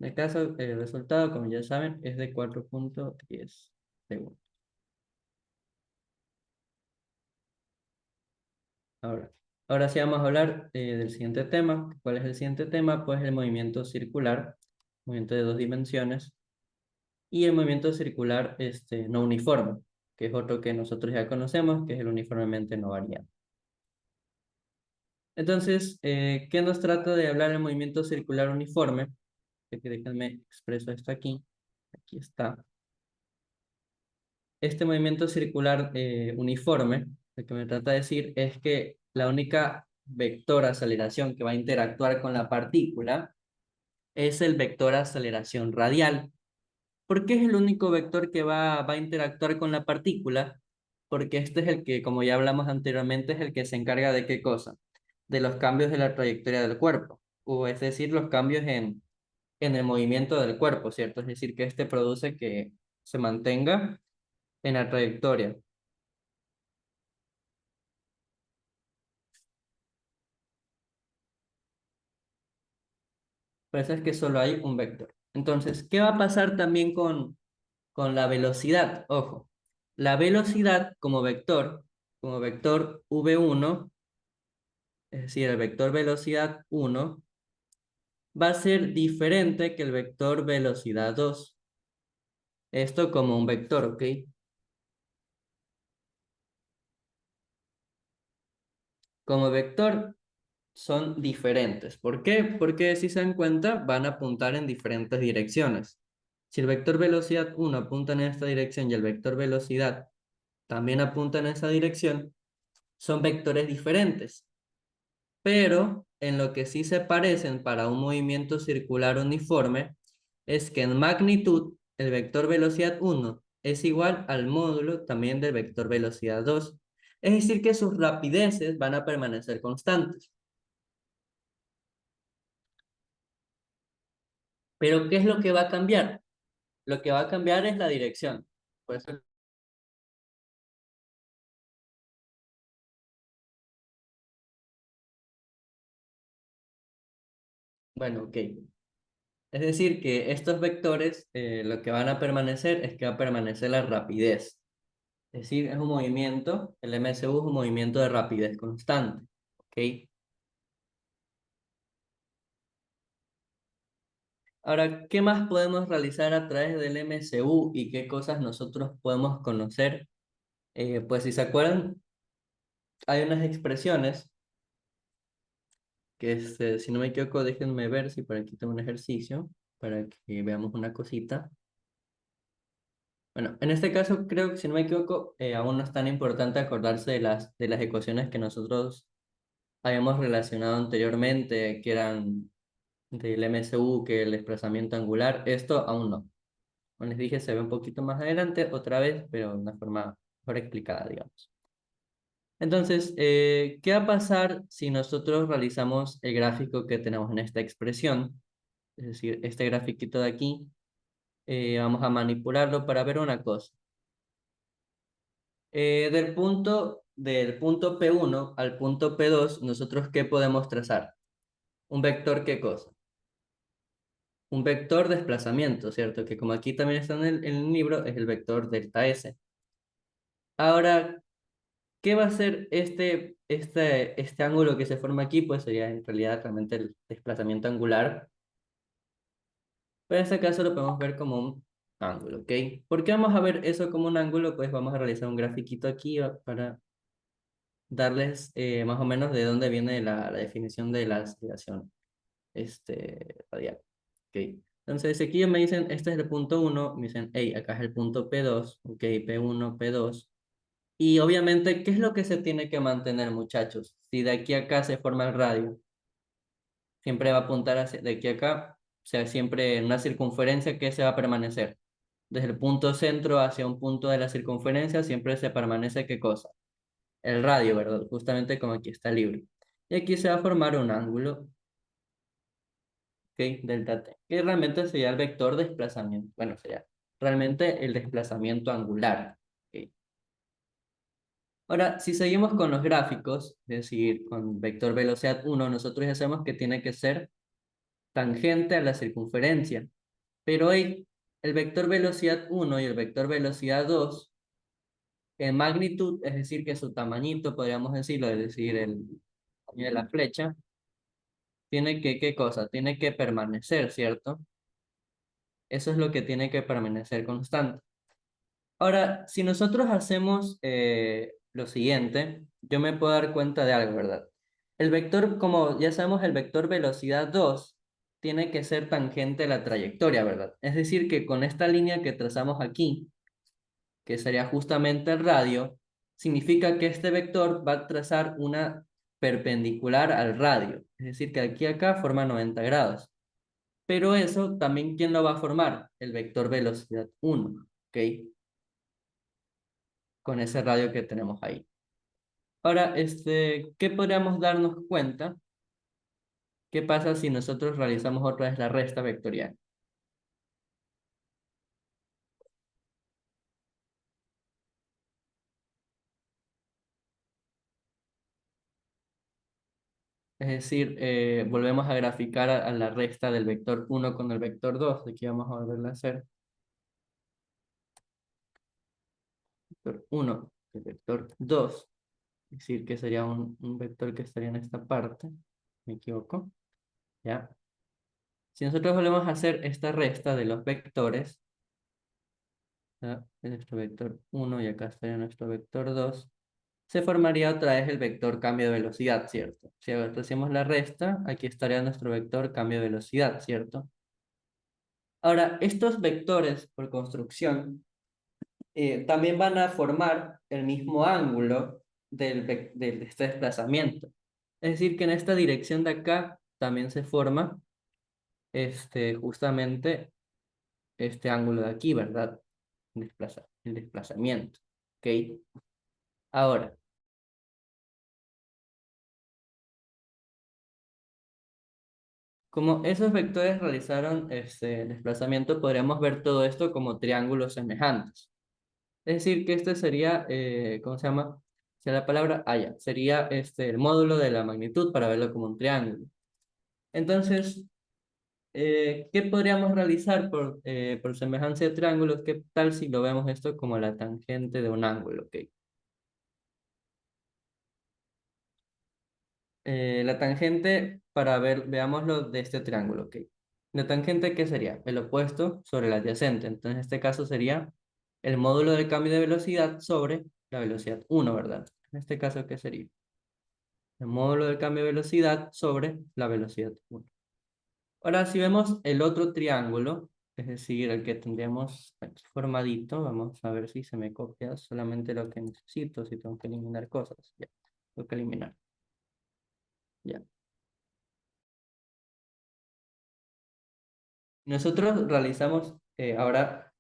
En el caso, el resultado, como ya saben, es de 4.10 segundos. Ahora, ahora sí vamos a hablar del siguiente tema. ¿Cuál es el siguiente tema? Pues el movimiento circular, movimiento de dos dimensiones, y el movimiento circular no uniforme, que es otro que nosotros ya conocemos, que es el uniformemente no variable. Entonces, ¿qué nos trata de hablar el movimiento circular uniforme? Que déjenme expreso esto aquí. Aquí está. Este movimiento circular uniforme, lo que me trata de decir es que la única vector aceleración que va a interactuar con la partícula es el vector aceleración radial. ¿Por qué es el único vector que va a interactuar con la partícula? Porque este es el que, como ya hablamos anteriormente, es el que se encarga de qué cosa? De los cambios de la trayectoria del cuerpo, o es decir, los cambios en el movimiento del cuerpo, ¿cierto? Es decir, que este produce que se mantenga en la trayectoria. Por eso es que solo hay un vector. Entonces, ¿qué va a pasar también con la velocidad? Ojo, la velocidad como vector v1, es decir, el vector velocidad 1, va a ser diferente que el vector velocidad 2. Esto como un vector, ¿ok? Como vector son diferentes. ¿Por qué? Porque si se dan cuenta, van a apuntar en diferentes direcciones. Si el vector velocidad 1 apunta en esta dirección y el vector velocidad también apunta en esa dirección, son vectores diferentes. Pero en lo que sí se parecen para un movimiento circular uniforme es que en magnitud el vector velocidad 1 es igual al módulo también del vector velocidad 2. Es decir, que sus rapideces van a permanecer constantes. Pero ¿qué es lo que va a cambiar? Lo que va a cambiar es la dirección. Por eso, bueno, ok. Es decir, que estos vectores lo que van a permanecer es que va a permanecer la rapidez. Es decir, es un movimiento, el MSU es un movimiento de rapidez constante. ¿Ok? Ahora, ¿qué más podemos realizar a través del MSU y qué cosas nosotros podemos conocer? Pues si se acuerdan, hay unas expresiones que, si no me equivoco, déjenme ver si por aquí tengo un ejercicio para que veamos una cosita. Bueno, en este caso creo que si no me equivoco, aún no es tan importante acordarse de las ecuaciones que nosotros habíamos relacionado anteriormente, que eran del MSU, que el desplazamiento angular. Esto aún no. Como les dije, se ve un poquito más adelante, otra vez, pero de una forma mejor explicada, digamos. Entonces, ¿qué va a pasar si nosotros realizamos el gráfico que tenemos en esta expresión? Es decir, este grafiquito de aquí, vamos a manipularlo para ver una cosa. Del punto P1 al punto P2, ¿nosotros qué podemos trazar? ¿Un vector qué cosa? Un vector desplazamiento, ¿cierto? Que como aquí también está en el libro, es el vector delta S. Ahora, ¿qué va a ser este ángulo que se forma aquí? Pues sería en realidad realmente el desplazamiento angular. Pero en este caso lo podemos ver como un ángulo, ¿ok? ¿Por qué vamos a ver eso como un ángulo? Pues vamos a realizar un grafiquito aquí para darles más o menos de dónde viene la definición de la aceleración radial. Ok. Entonces, si aquí me dicen, este es el punto uno, me dicen, hey, acá es el punto P2, ok, P1, P2. Y obviamente, ¿qué es lo que se tiene que mantener, muchachos? Si de aquí a acá se forma el radio, siempre va a apuntar hacia de aquí a acá, o sea, siempre en una circunferencia que se va a permanecer. Desde el punto centro hacia un punto de la circunferencia, siempre se permanece, ¿qué cosa? El radio, ¿verdad? Justamente como aquí está libre. Y aquí se va a formar un ángulo, ¿ok? Delta t, que realmente sería el vector de desplazamiento. Bueno, sería realmente el desplazamiento angular. ¿Ok? Ahora, si seguimos con los gráficos, es decir, con vector velocidad 1, nosotros ya sabemos que tiene que ser tangente a la circunferencia. Pero hoy, el vector velocidad 1 y el vector velocidad 2, en magnitud, es decir, que su tamañito, podríamos decirlo, es decir, el tamaño de la flecha, tiene que, ¿qué cosa? Tiene que permanecer, ¿cierto? Eso es lo que tiene que permanecer constante. Ahora, si nosotros hacemos lo siguiente, yo me puedo dar cuenta de algo, ¿verdad? El vector, como ya sabemos, el vector velocidad 2 tiene que ser tangente a la trayectoria, ¿verdad? Es decir, que con esta línea que trazamos aquí, que sería justamente el radio, significa que este vector va a trazar una perpendicular al radio. Es decir, que aquí acá forma 90 grados. Pero eso también, ¿quién lo va a formar? El vector velocidad 1, ¿ok? Con ese radio que tenemos ahí. Ahora, ¿qué podríamos darnos cuenta? ¿Qué pasa si nosotros realizamos otra vez la resta vectorial? Es decir, volvemos a graficar a la resta del vector 1 con el vector 2. Aquí vamos a volverlo a hacer. Vector 1, el vector 2. Es decir, que sería un vector que estaría en esta parte. Me equivoco. ¿Ya? Si nosotros volvemos a hacer esta resta de los vectores, ¿ya? En nuestro vector 1 y acá estaría nuestro vector 2, se formaría otra vez el vector cambio de velocidad, ¿cierto? Si ahora hacemos la resta, aquí estaría nuestro vector cambio de velocidad, ¿cierto? Ahora, estos vectores por construcción también van a formar el mismo ángulo de este desplazamiento. Es decir, que en esta dirección de acá también se forma justamente este ángulo de aquí, ¿verdad? El desplazamiento. ¿Ok? Ahora, como esos vectores realizaron este desplazamiento, podríamos ver todo esto como triángulos semejantes. Es decir, que este sería, ¿cómo se llama? Si la palabra haya, sería el módulo de la magnitud para verlo como un triángulo. Entonces, ¿qué podríamos realizar por semejanza de triángulos? ¿Qué tal si lo vemos esto como la tangente de un ángulo? ¿Ok? La tangente, para ver, veámoslo de este triángulo, ¿ok? La tangente, ¿qué sería? El opuesto sobre el adyacente. Entonces, en este caso sería el módulo del cambio de velocidad sobre la velocidad 1, ¿verdad? En este caso, ¿qué sería? El módulo del cambio de velocidad sobre la velocidad 1. Ahora, si vemos el otro triángulo, es decir, el que tendríamos aquí formadito, vamos a ver si se me copia solamente lo que necesito, si tengo que eliminar cosas. Ya, tengo que eliminar. Ya. Nosotros realizamos ahora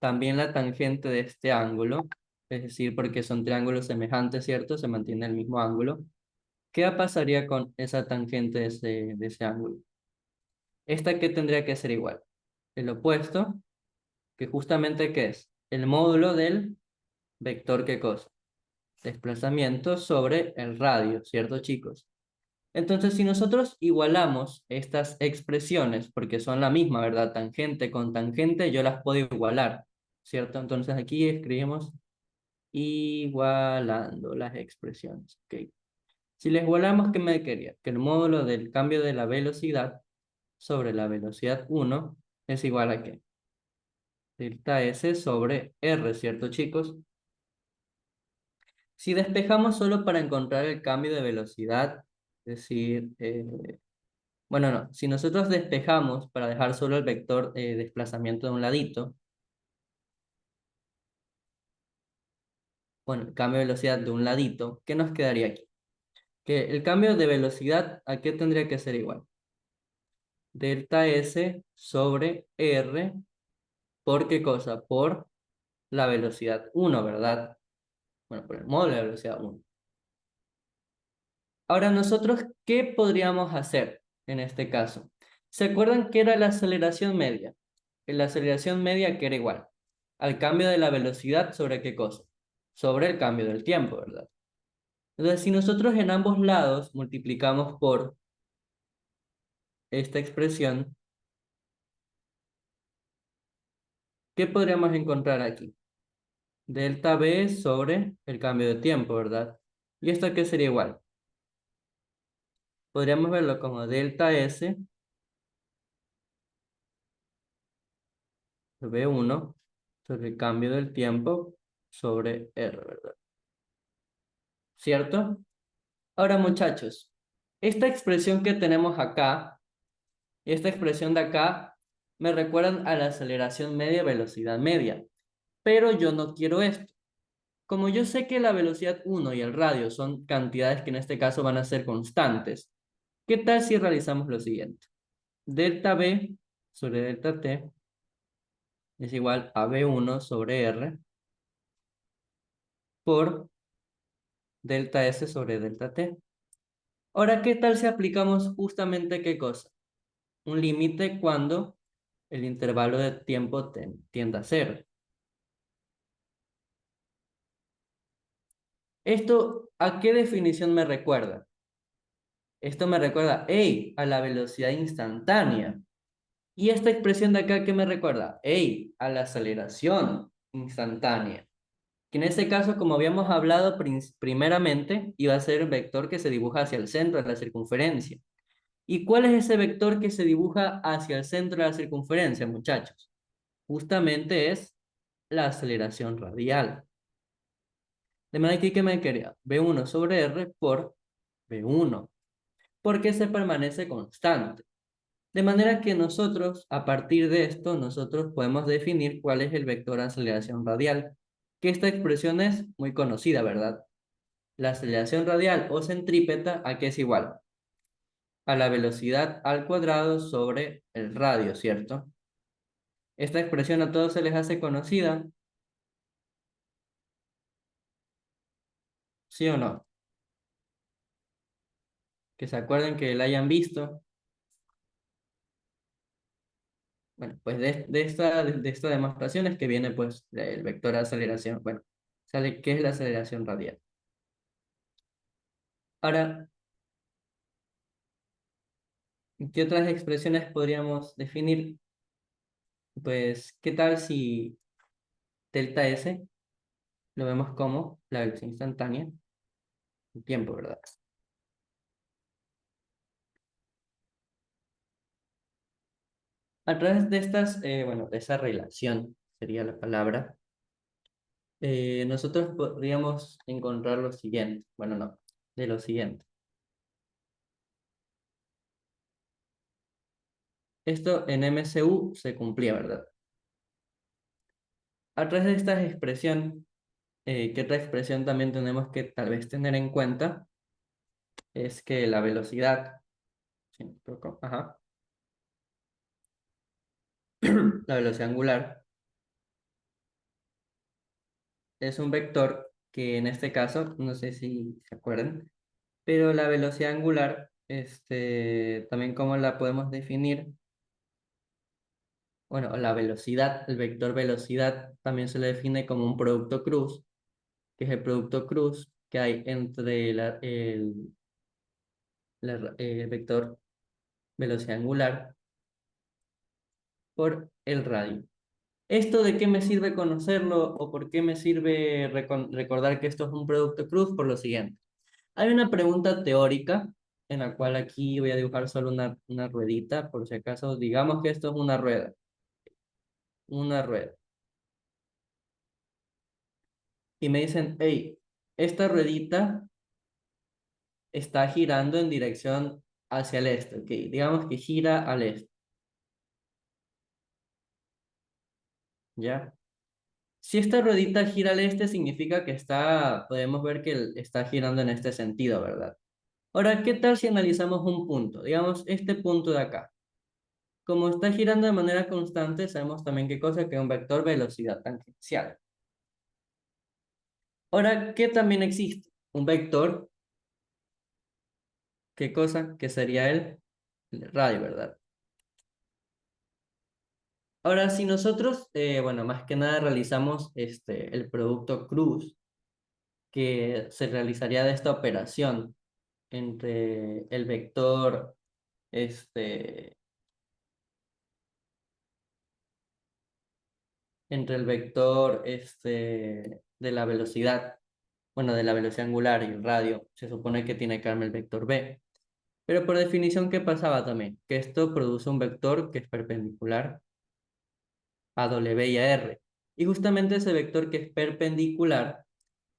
también la tangente de este ángulo, es decir, porque son triángulos semejantes, ¿cierto? Se mantiene el mismo ángulo. ¿Qué pasaría con esa tangente de ese ángulo? Esta que tendría que ser igual. El opuesto, que justamente ¿qué es? El módulo del vector, ¿qué cosa? Desplazamiento sobre el radio, ¿cierto, chicos? Entonces, si nosotros igualamos estas expresiones, porque son la misma, ¿verdad? Tangente con tangente, yo las puedo igualar, ¿cierto? Entonces aquí escribimos igualando las expresiones, ¿ok? Si les igualamos, ¿qué me quería? Que el módulo del cambio de la velocidad sobre la velocidad 1 es igual a ¿qué? Delta S sobre R, ¿cierto, chicos? Si despejamos solo para encontrar el cambio de velocidad, es decir, bueno, no, si nosotros despejamos para dejar solo el vector desplazamiento de un ladito, bueno, el cambio de velocidad de un ladito, ¿qué nos quedaría aquí? Que el cambio de velocidad, ¿a qué tendría que ser igual? Delta S sobre R, ¿por qué cosa? Por la velocidad 1, ¿verdad? Bueno, por el módulo de la velocidad 1. Ahora, nosotros, ¿qué podríamos hacer en este caso? ¿Se acuerdan qué era la aceleración media? La aceleración media que era igual al cambio de la velocidad sobre qué cosa? Sobre el cambio del tiempo, ¿verdad? Entonces, si nosotros en ambos lados multiplicamos por esta expresión, ¿qué podríamos encontrar aquí? Delta B sobre el cambio de tiempo, ¿verdad? ¿Y esto qué sería igual? Podríamos verlo como delta S V1 sobre el cambio del tiempo sobre R, ¿verdad? ¿Cierto? Ahora, muchachos, esta expresión que tenemos acá, esta expresión de acá, me recuerdan a la aceleración media, velocidad media. Pero yo no quiero esto. Como yo sé que la velocidad uno y el radio son cantidades que en este caso van a ser constantes, ¿qué tal si realizamos lo siguiente? Delta V sobre delta T es igual a V1 sobre R por delta S sobre delta T. Ahora, ¿qué tal si aplicamos justamente qué cosa? Un límite cuando el intervalo de tiempo tienda a cero. ¿Esto a qué definición me recuerda? Esto me recuerda, hey, a la velocidad instantánea. Y esta expresión de acá, ¿qué me recuerda? Hey, a la aceleración instantánea. Que en este caso, como habíamos hablado primeramente, iba a ser el vector que se dibuja hacia el centro de la circunferencia. ¿Y cuál es ese vector que se dibuja hacia el centro de la circunferencia, muchachos? Justamente es la aceleración radial. De manera que me quedaría V1 sobre R por V1, porque se permanece constante. De manera que nosotros, a partir de esto, nosotros podemos definir cuál es el vector de aceleración radial, que esta expresión es muy conocida, ¿verdad? La aceleración radial o centrípeta, ¿a qué es igual? A la velocidad al cuadrado sobre el radio, ¿cierto? Esta expresión a todos se les hace conocida, ¿sí o no? Que se acuerden que la hayan visto. Bueno, pues de esta demostración es que viene pues el vector de aceleración. Bueno, sale qué es la aceleración radial. Ahora, ¿qué otras expresiones podríamos definir? Pues, ¿qué tal si delta S lo vemos como la velocidad instantánea en tiempo, ¿verdad? A través de estas, bueno, de esa relación sería la palabra, nosotros podríamos encontrar lo siguiente. Bueno, no, de lo siguiente. Esto en MCU se cumplía, ¿verdad? A través de esta expresión, ¿qué otra expresión también tenemos que tal vez tener en cuenta? Es que la velocidad, sí, ajá, la velocidad angular es un vector que en este caso, no sé si se acuerdan, pero la velocidad angular, también cómo la podemos definir, bueno, la velocidad, el vector velocidad también se le define como un producto cruz, que es el producto cruz que hay entre el vector velocidad angular por el radio. ¿Esto de qué me sirve conocerlo o por qué me sirve recordar que esto es un producto cruz? Por lo siguiente. Hay una pregunta teórica en la cual aquí voy a dibujar solo una ruedita, por si acaso, digamos que esto es una rueda. Y me dicen, hey, esta ruedita está girando en dirección hacia el este, ok, digamos que gira al este, ¿ya? Si esta ruedita gira al este, significa que podemos ver que está girando en este sentido, ¿verdad? Ahora, ¿qué tal si analizamos un punto? Digamos, este punto de acá. Como está girando de manera constante, sabemos también qué cosa que es un vector velocidad tangencial. Ahora, ¿qué también existe? Un vector, ¿qué cosa? Que sería el radio, ¿verdad? Ahora, si nosotros, bueno, más que nada realizamos el producto cruz, que se realizaría de esta operación entre el vector, este, entre el vector, de la velocidad, bueno, de la velocidad angular y el radio, se supone que tiene que darme el vector B. Pero por definición, ¿qué pasaba también? Que esto produce un vector que es perpendicular a W y a R. Y justamente ese vector que es perpendicular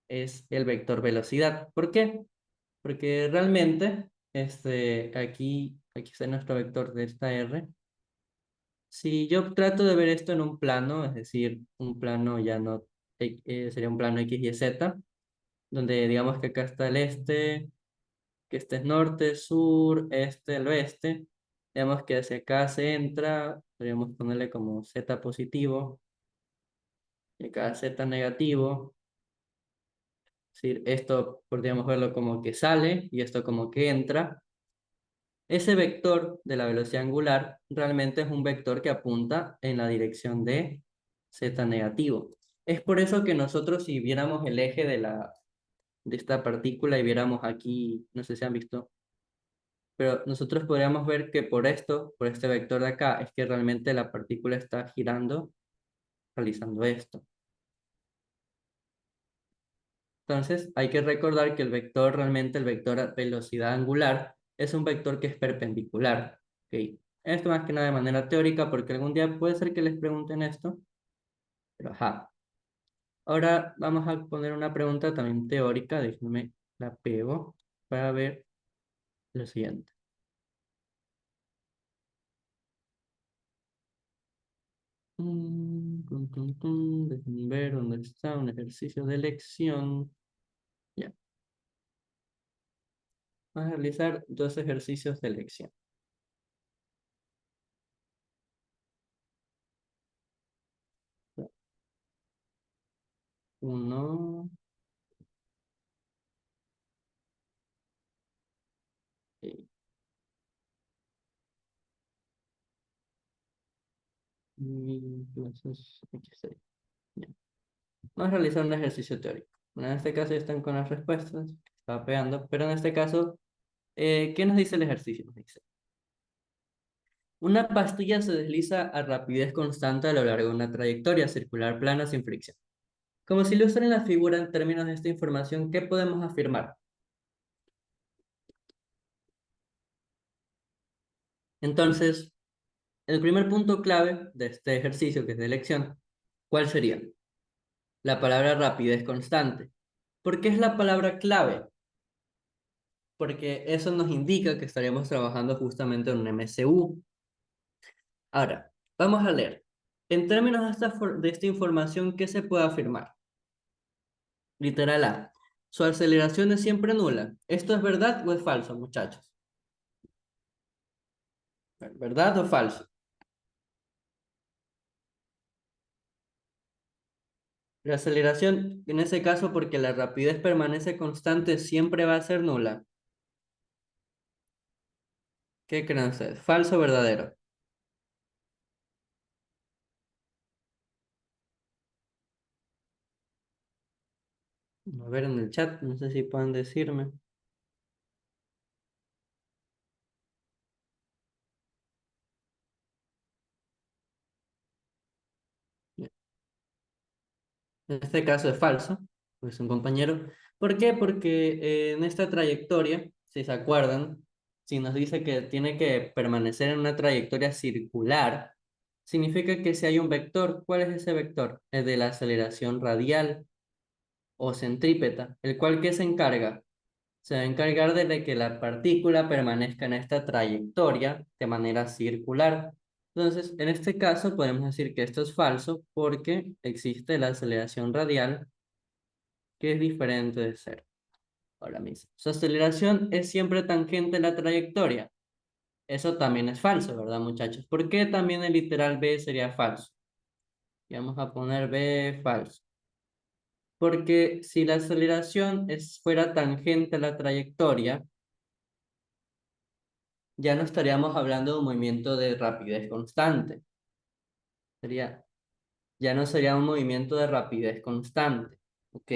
es el vector velocidad. ¿Por qué? Porque realmente, aquí está nuestro vector de esta R. Si yo trato de ver esto en un plano, es decir, un plano ya no, sería un plano X, Y, Z, donde digamos que acá está el este, que este es norte, sur, este, el oeste. Digamos que hacia acá se entra, podríamos ponerle como Z positivo, y acá Z negativo. Es decir, esto podríamos verlo como que sale y esto como que entra. Ese vector de la velocidad angular realmente es un vector que apunta en la dirección de z negativo. Es por eso que nosotros si viéramos el eje de esta partícula y viéramos aquí, no sé si han visto, pero nosotros podríamos ver que por esto, por este vector de acá, es que realmente la partícula está girando, realizando esto. Entonces, hay que recordar que el vector, realmente el vector velocidad angular, es un vector que es perpendicular. ¿Ok? Esto más que nada de manera teórica, porque algún día puede ser que les pregunten esto, pero ajá. Ahora vamos a poner una pregunta también teórica, déjenme la pego para ver lo siguiente. Déjenme ver dónde está un ejercicio de elección. Ya, vamos a realizar dos ejercicios de elección. Uno, y, clases X6. Ya. Vamos a realizar un ejercicio teórico. Bueno, en este caso ya están con las respuestas, estaba pegando, pero en este caso, ¿qué nos dice el ejercicio? Nos dice, una pastilla se desliza a rapidez constante a lo largo de una trayectoria circular plana sin fricción. Como se ilustra en la figura en términos de esta información, ¿qué podemos afirmar? Entonces, el primer punto clave de este ejercicio, que es de elección, ¿cuál sería? La palabra rapidez constante. ¿Por qué es la palabra clave? Porque eso nos indica que estaríamos trabajando justamente en un MCU. Ahora, vamos a leer. En términos de esta información, ¿qué se puede afirmar? Literal A. Su aceleración es siempre nula. ¿Esto es verdad o es falso, muchachos? ¿Verdad o falso? La aceleración, en ese caso, porque la rapidez permanece constante, siempre va a ser nula. ¿Qué creen ustedes? ¿Falso o verdadero? A ver en el chat, no sé si pueden decirme. En este caso es falso, pues un compañero. ¿Por qué? Porque en esta trayectoria, si se acuerdan, si nos dice que tiene que permanecer en una trayectoria circular, significa que si hay un vector, ¿cuál es ese vector? El de la aceleración radial o centrípeta, el cual ¿qué se encarga? Se va a encargar de que la partícula permanezca en esta trayectoria de manera circular. Entonces, en este caso podemos decir que esto es falso porque existe la aceleración radial que es diferente de cero. Ahora mismo, su aceleración es siempre tangente a la trayectoria. Eso también es falso, ¿verdad, muchachos? ¿Por qué también el literal B sería falso? Y vamos a poner B falso. Porque si la aceleración fuera tangente a la trayectoria, ya no estaríamos hablando de un movimiento de rapidez constante. Sería, ya no sería un movimiento de rapidez constante. ¿Ok?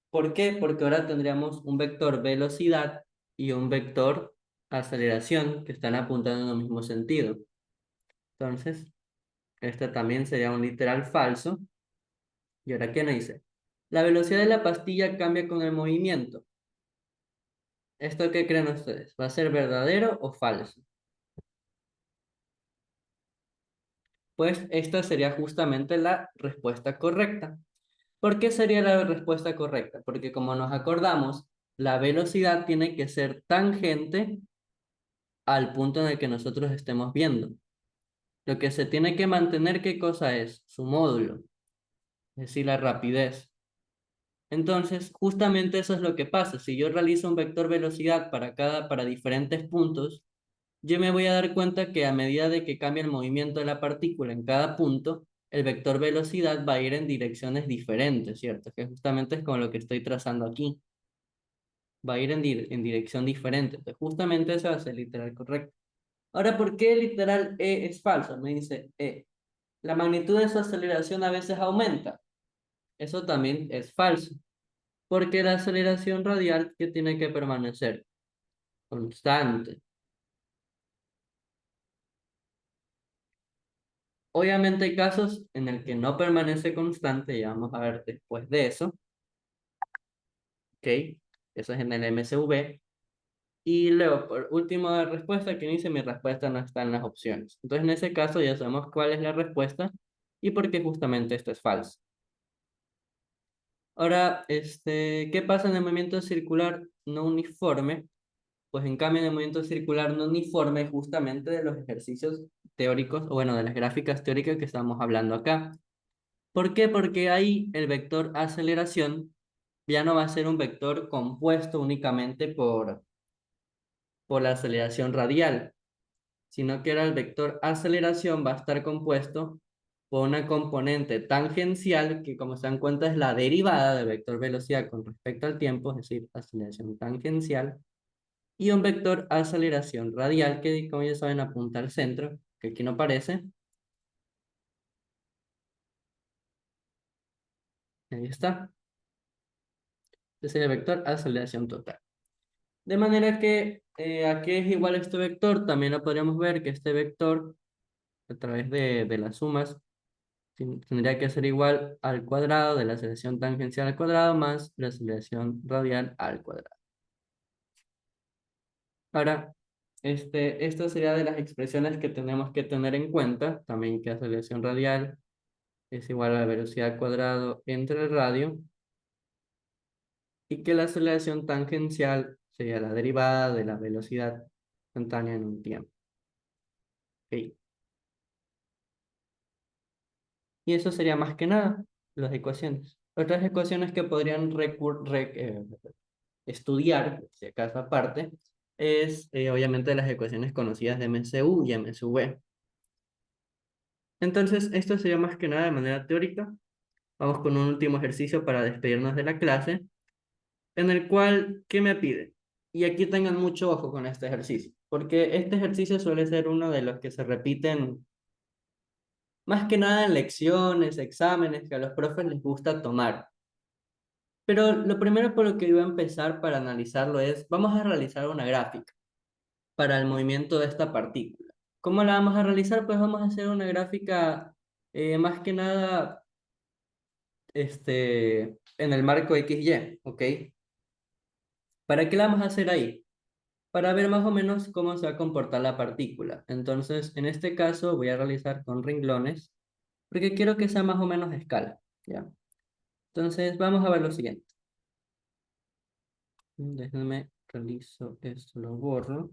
¿Por qué? Porque ahora tendríamos un vector velocidad y un vector aceleración que están apuntando en el mismo sentido. Entonces, este también sería un literal falso. ¿Y ahora qué nos dice? La velocidad de la pastilla cambia con el movimiento. ¿Esto qué creen ustedes? ¿Va a ser verdadero o falso? Pues esta sería justamente la respuesta correcta. ¿Por qué sería la respuesta correcta? Porque como nos acordamos, la velocidad tiene que ser tangente al punto en el que nosotros estemos viendo. Lo que se tiene que mantener, ¿qué cosa es? Su módulo, es decir, la rapidez. Entonces, justamente eso es lo que pasa. Si yo realizo un vector velocidad para diferentes puntos, yo me voy a dar cuenta que a medida de que cambia el movimiento de la partícula en cada punto, el vector velocidad va a ir en direcciones diferentes, ¿cierto? Que justamente es como lo que estoy trazando aquí. Va a ir en dirección diferente. Entonces, justamente eso va a ser literal correcto. Ahora, ¿por qué literal E es falso? Me dice E. La magnitud de su aceleración a veces aumenta. Eso también es falso. Porque la aceleración radial que tiene que permanecer constante. Obviamente hay casos en el que no permanece constante, ya vamos a ver después de eso, ¿ok? Eso es en el MSV. Y luego, por última respuesta, que dice mi respuesta no está en las opciones. Entonces, en ese caso ya sabemos cuál es la respuesta y por qué justamente esto es falso. Ahora, ¿qué pasa en el movimiento circular no uniforme? Pues en cambio, en el movimiento circular no uniforme, justamente de los ejercicios teóricos, o bueno, de las gráficas teóricas que estamos hablando acá. ¿Por qué? Porque ahí el vector aceleración ya no va a ser un vector compuesto únicamente por la aceleración radial, sino que ahora el vector aceleración va a estar compuesto por una componente tangencial, que como se dan cuenta es la derivada del vector velocidad con respecto al tiempo, es decir, aceleración tangencial, y un vector aceleración radial, que como ya saben apunta al centro, que aquí no aparece, ahí está, es el vector aceleración total. De manera que ¿a qué es igual este vector? También lo podríamos ver que este vector, a través de las sumas, tendría que ser igual al cuadrado de la aceleración tangencial al cuadrado más la aceleración radial al cuadrado. Ahora, esta sería de las expresiones que tenemos que tener en cuenta, también que aceleración radial es igual a la velocidad al cuadrado entre el radio, y que la aceleración tangencial sería la derivada de la velocidad instantánea en un tiempo. Ok. Y eso sería más que nada las ecuaciones. Otras ecuaciones que podrían estudiar, si acaso aparte, es obviamente las ecuaciones conocidas de MCU y MSV. Entonces, esto sería más que nada de manera teórica. Vamos con un último ejercicio para despedirnos de la clase, en el cual, ¿qué me pide? Y aquí tengan mucho ojo con este ejercicio, porque este ejercicio suele ser uno de los que se repiten más que nada en lecciones, exámenes que a los profes les gusta tomar. Pero lo primero por lo que iba a empezar para analizarlo es, vamos a realizar una gráfica para el movimiento de esta partícula. ¿Cómo la vamos a realizar? Pues vamos a hacer una gráfica más que nada en el marco XY, ¿ok? ¿Para qué la vamos a hacer ahí? Para ver más o menos cómo se va a comportar la partícula. Entonces, en este caso voy a realizar con renglones, porque quiero que sea más o menos a escala, ¿ya? Entonces, vamos a ver lo siguiente. Déjenme realizo esto, lo borro.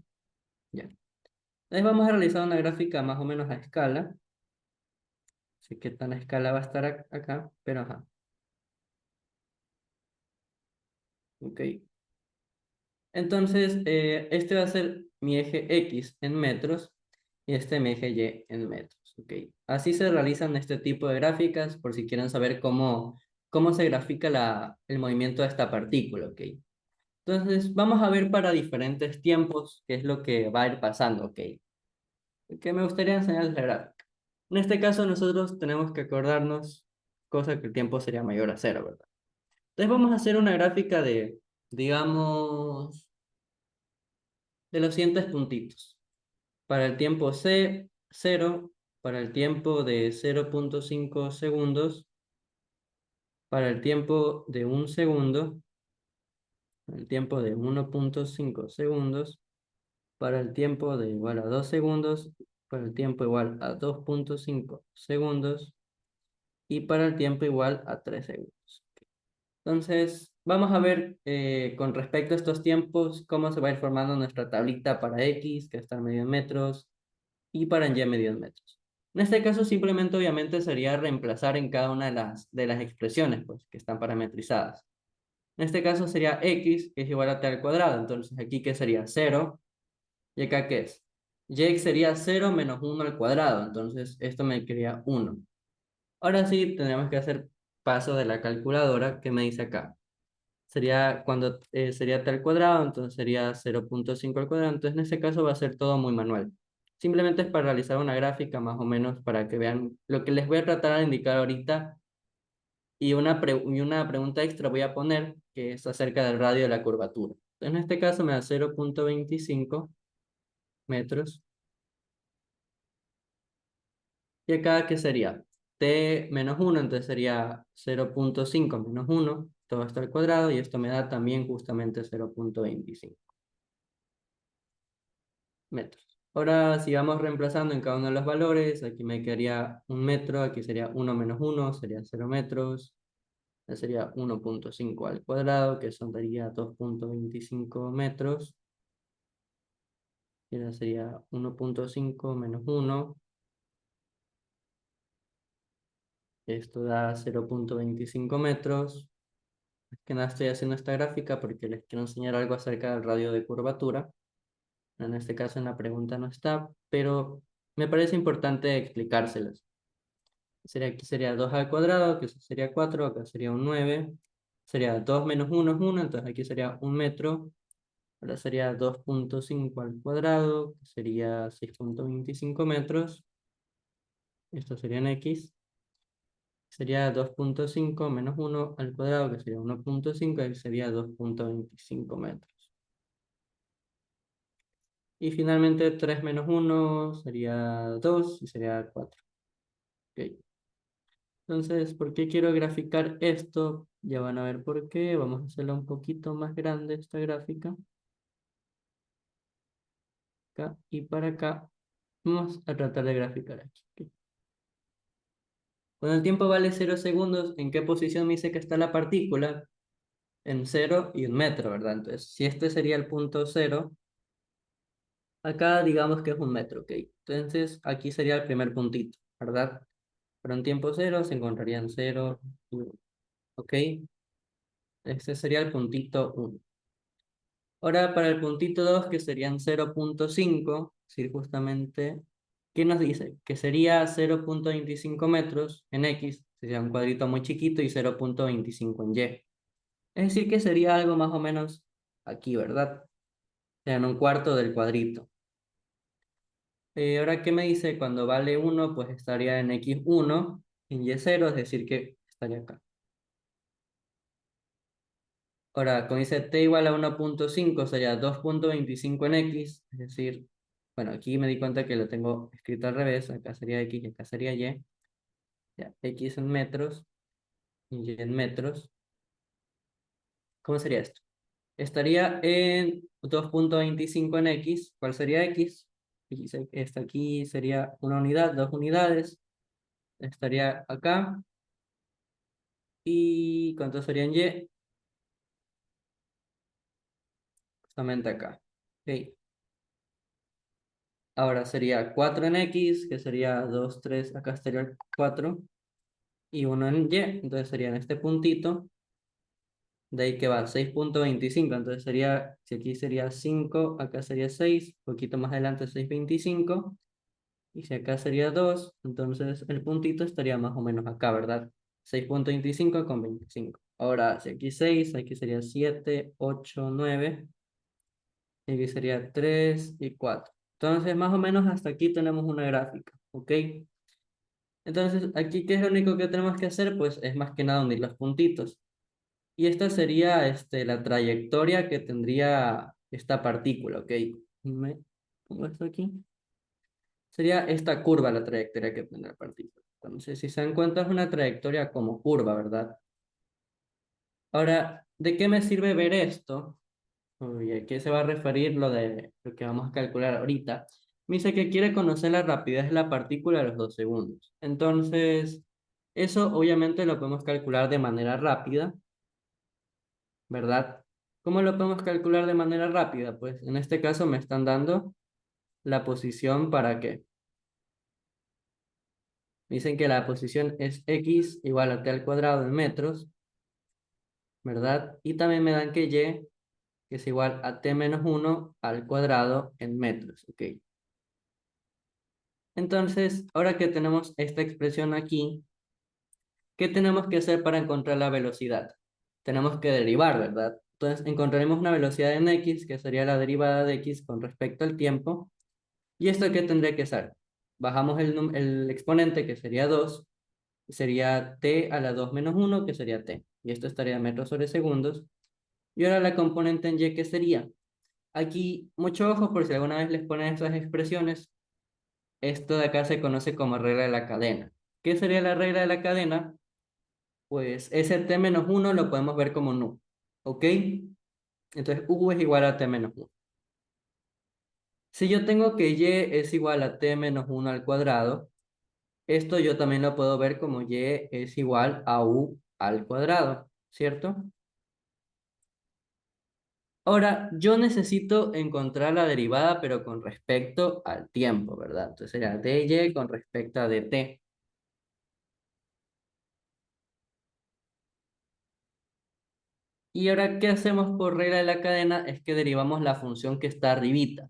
Ya. Entonces vamos a realizar una gráfica más o menos a escala. Sé qué tan a escala va a estar acá, pero ajá. Ok. Entonces, este va a ser mi eje X en metros y este mi eje Y en metros. Ok. Así se realizan este tipo de gráficas por si quieren saber cómo se grafica el movimiento de esta partícula. Ok. Entonces, vamos a ver para diferentes tiempos qué es lo que va a ir pasando. Ok. Que me gustaría enseñarles la gráfica. En este caso, nosotros tenemos que acordarnos, cosa que el tiempo sería mayor a cero, ¿verdad? Entonces vamos a hacer una gráfica de, digamos, de los siguientes puntitos. Para el tiempo C, 0, para el tiempo de 0,5 segundos, para el tiempo de 1 segundo, para el tiempo de 1,5 segundos, para el tiempo de igual a 2 segundos, para el tiempo igual a 2,5 segundos, y para el tiempo igual a 3 segundos. Entonces, vamos a ver con respecto a estos tiempos cómo se va a ir formando nuestra tablita para X, que está en medio en metros, y para Y medio en metros. En este caso, simplemente obviamente sería reemplazar en cada una de las expresiones pues, que están parametrizadas. En este caso sería X, que es igual a T al cuadrado. Entonces, aquí, ¿qué sería? 0. ¿Y acá qué es? Y sería 0 menos 1 al cuadrado. Entonces, esto me quedaría 1. Ahora sí, tendríamos que hacer paso de la calculadora. ¿Qué me dice acá? Sería cuando sería T al cuadrado, entonces sería 0.5 al cuadrado. Entonces, en este caso va a ser todo muy manual. Simplemente es para realizar una gráfica más o menos para que vean lo que les voy a tratar de indicar ahorita. Y una pregunta extra voy a poner, que es acerca del radio de la curvatura. En este caso me da 0.25 metros. Y acá, ¿qué sería? T menos 1, entonces sería 0.5 menos 1, todo esto al cuadrado, y esto me da también justamente 0.25 metros. Ahora sigamos reemplazando en cada uno de los valores. Aquí me quedaría 1 metro, aquí sería 1 menos 1, sería 0 metros. Sería 1.5 al cuadrado, que eso daría 2.25 metros. Y ahora sería 1.5 menos 1. Esto da 0.25 metros. Es que nada, estoy haciendo esta gráfica porque les quiero enseñar algo acerca del radio de curvatura. En este caso en la pregunta no está, pero me parece importante explicárselas. Aquí sería 2 al cuadrado, que eso sería 4, acá sería un 9. Sería 2 menos 1 es 1, entonces aquí sería 1 metro. Ahora sería 2.5 al cuadrado, que sería 6.25 metros. Esto sería en X. Sería 2.5 menos 1 al cuadrado, que sería 1.5, y sería 2.25 metros. Y finalmente 3 menos 1 sería 2 y sería 4. Ok. Entonces, ¿por qué quiero graficar esto? Ya van a ver por qué. Vamos a hacerla un poquito más grande esta gráfica. Acá y para acá. Vamos a tratar de graficar aquí. Ok. Cuando el tiempo vale 0 segundos, ¿en qué posición me dice que está la partícula? En 0 y 1 metro, ¿verdad? Entonces, si este sería el punto 0, acá digamos que es 1 metro, ¿ok? Entonces, aquí sería el primer puntito, ¿verdad? Para un tiempo 0 se encontrarían 0 y 1, ¿ok? Este sería el puntito 1. Ahora, para el puntito 2, que serían 0.5, es decir, justamente, ¿qué nos dice? Que sería 0.25 metros en X, sería un cuadrito muy chiquito, y 0.25 en Y. Es decir, que sería algo más o menos aquí, ¿verdad? O sea, en un cuarto del cuadrito. Ahora, ¿qué me dice? Cuando vale 1, pues estaría en X1, en Y0, es decir, que estaría acá. Ahora, cuando dice T igual a 1.5, sería 2.25 en X, es decir, bueno, aquí me di cuenta que lo tengo escrito al revés, acá sería X y acá sería Y. Ya, X en metros y Y en metros. ¿Cómo sería esto? Estaría en 2.25 en X. ¿Cuál sería X? Esta aquí sería una unidad, 2 unidades. Estaría acá. ¿Y cuánto sería en Y? Justamente acá. Ok. Ahora sería 4 en X, que sería 2 3 acá estaría el 4. Y 1 en Y, entonces sería en este puntito. De ahí que va 6.25, entonces sería, si aquí sería 5, acá sería 6, poquito más adelante 6.25. Y si acá sería 2, entonces el puntito estaría más o menos acá, ¿verdad? 6.25 con 25. Ahora, si aquí 6, aquí sería 7, 8, 9. Y aquí sería 3 y 4. Entonces, más o menos hasta aquí tenemos una gráfica, ¿ok? Entonces, aquí, ¿qué es lo único que tenemos que hacer? Pues es más que nada unir los puntitos. Y esta sería la trayectoria que tendría esta partícula, ¿ok? Me pongo esto aquí. Sería esta curva la trayectoria que tendrá la partícula. Entonces, si se dan cuenta, es una trayectoria como curva, ¿verdad? Ahora, ¿de qué me sirve ver esto? Uy, ¿a qué se va a referir lo de lo que vamos a calcular ahorita? Me dice que quiere conocer la rapidez de la partícula a los 2 segundos. Entonces, Eso obviamente lo podemos calcular de manera rápida, ¿verdad? ¿Cómo lo podemos calcular de manera rápida? Pues en este caso me están dando la posición para qué. Dicen que la posición es x igual a t al cuadrado en metros, ¿verdad? Y también me dan que y es igual a t menos 1 al cuadrado en metros, ¿ok? Entonces, ahora que tenemos esta expresión aquí, ¿qué tenemos que hacer para encontrar la velocidad? Tenemos que derivar, ¿verdad? Entonces, encontraremos una velocidad en x, que sería la derivada de x con respecto al tiempo. ¿Y esto qué tendría que ser? Bajamos el exponente, que sería 2, sería t a la 2 menos 1, que sería t. Y esto estaría en metros sobre segundos. Y ahora la componente en y, ¿qué sería? Aquí, mucho ojo por si alguna vez les ponen estas expresiones. Esto de acá se conoce como regla de la cadena. ¿Qué sería la regla de la cadena? Pues ese t menos 1 lo podemos ver como nu. ¿Ok? Entonces u es igual a t menos 1. Si yo tengo que y es igual a t menos 1 al cuadrado, esto yo también lo puedo ver como y es igual a u al cuadrado, ¿cierto? Ahora, yo necesito encontrar la derivada, pero con respecto al tiempo, ¿verdad? Entonces sería dy con respecto a dt. Y ahora, ¿qué hacemos por regla de la cadena? Es que derivamos la función que está arribita.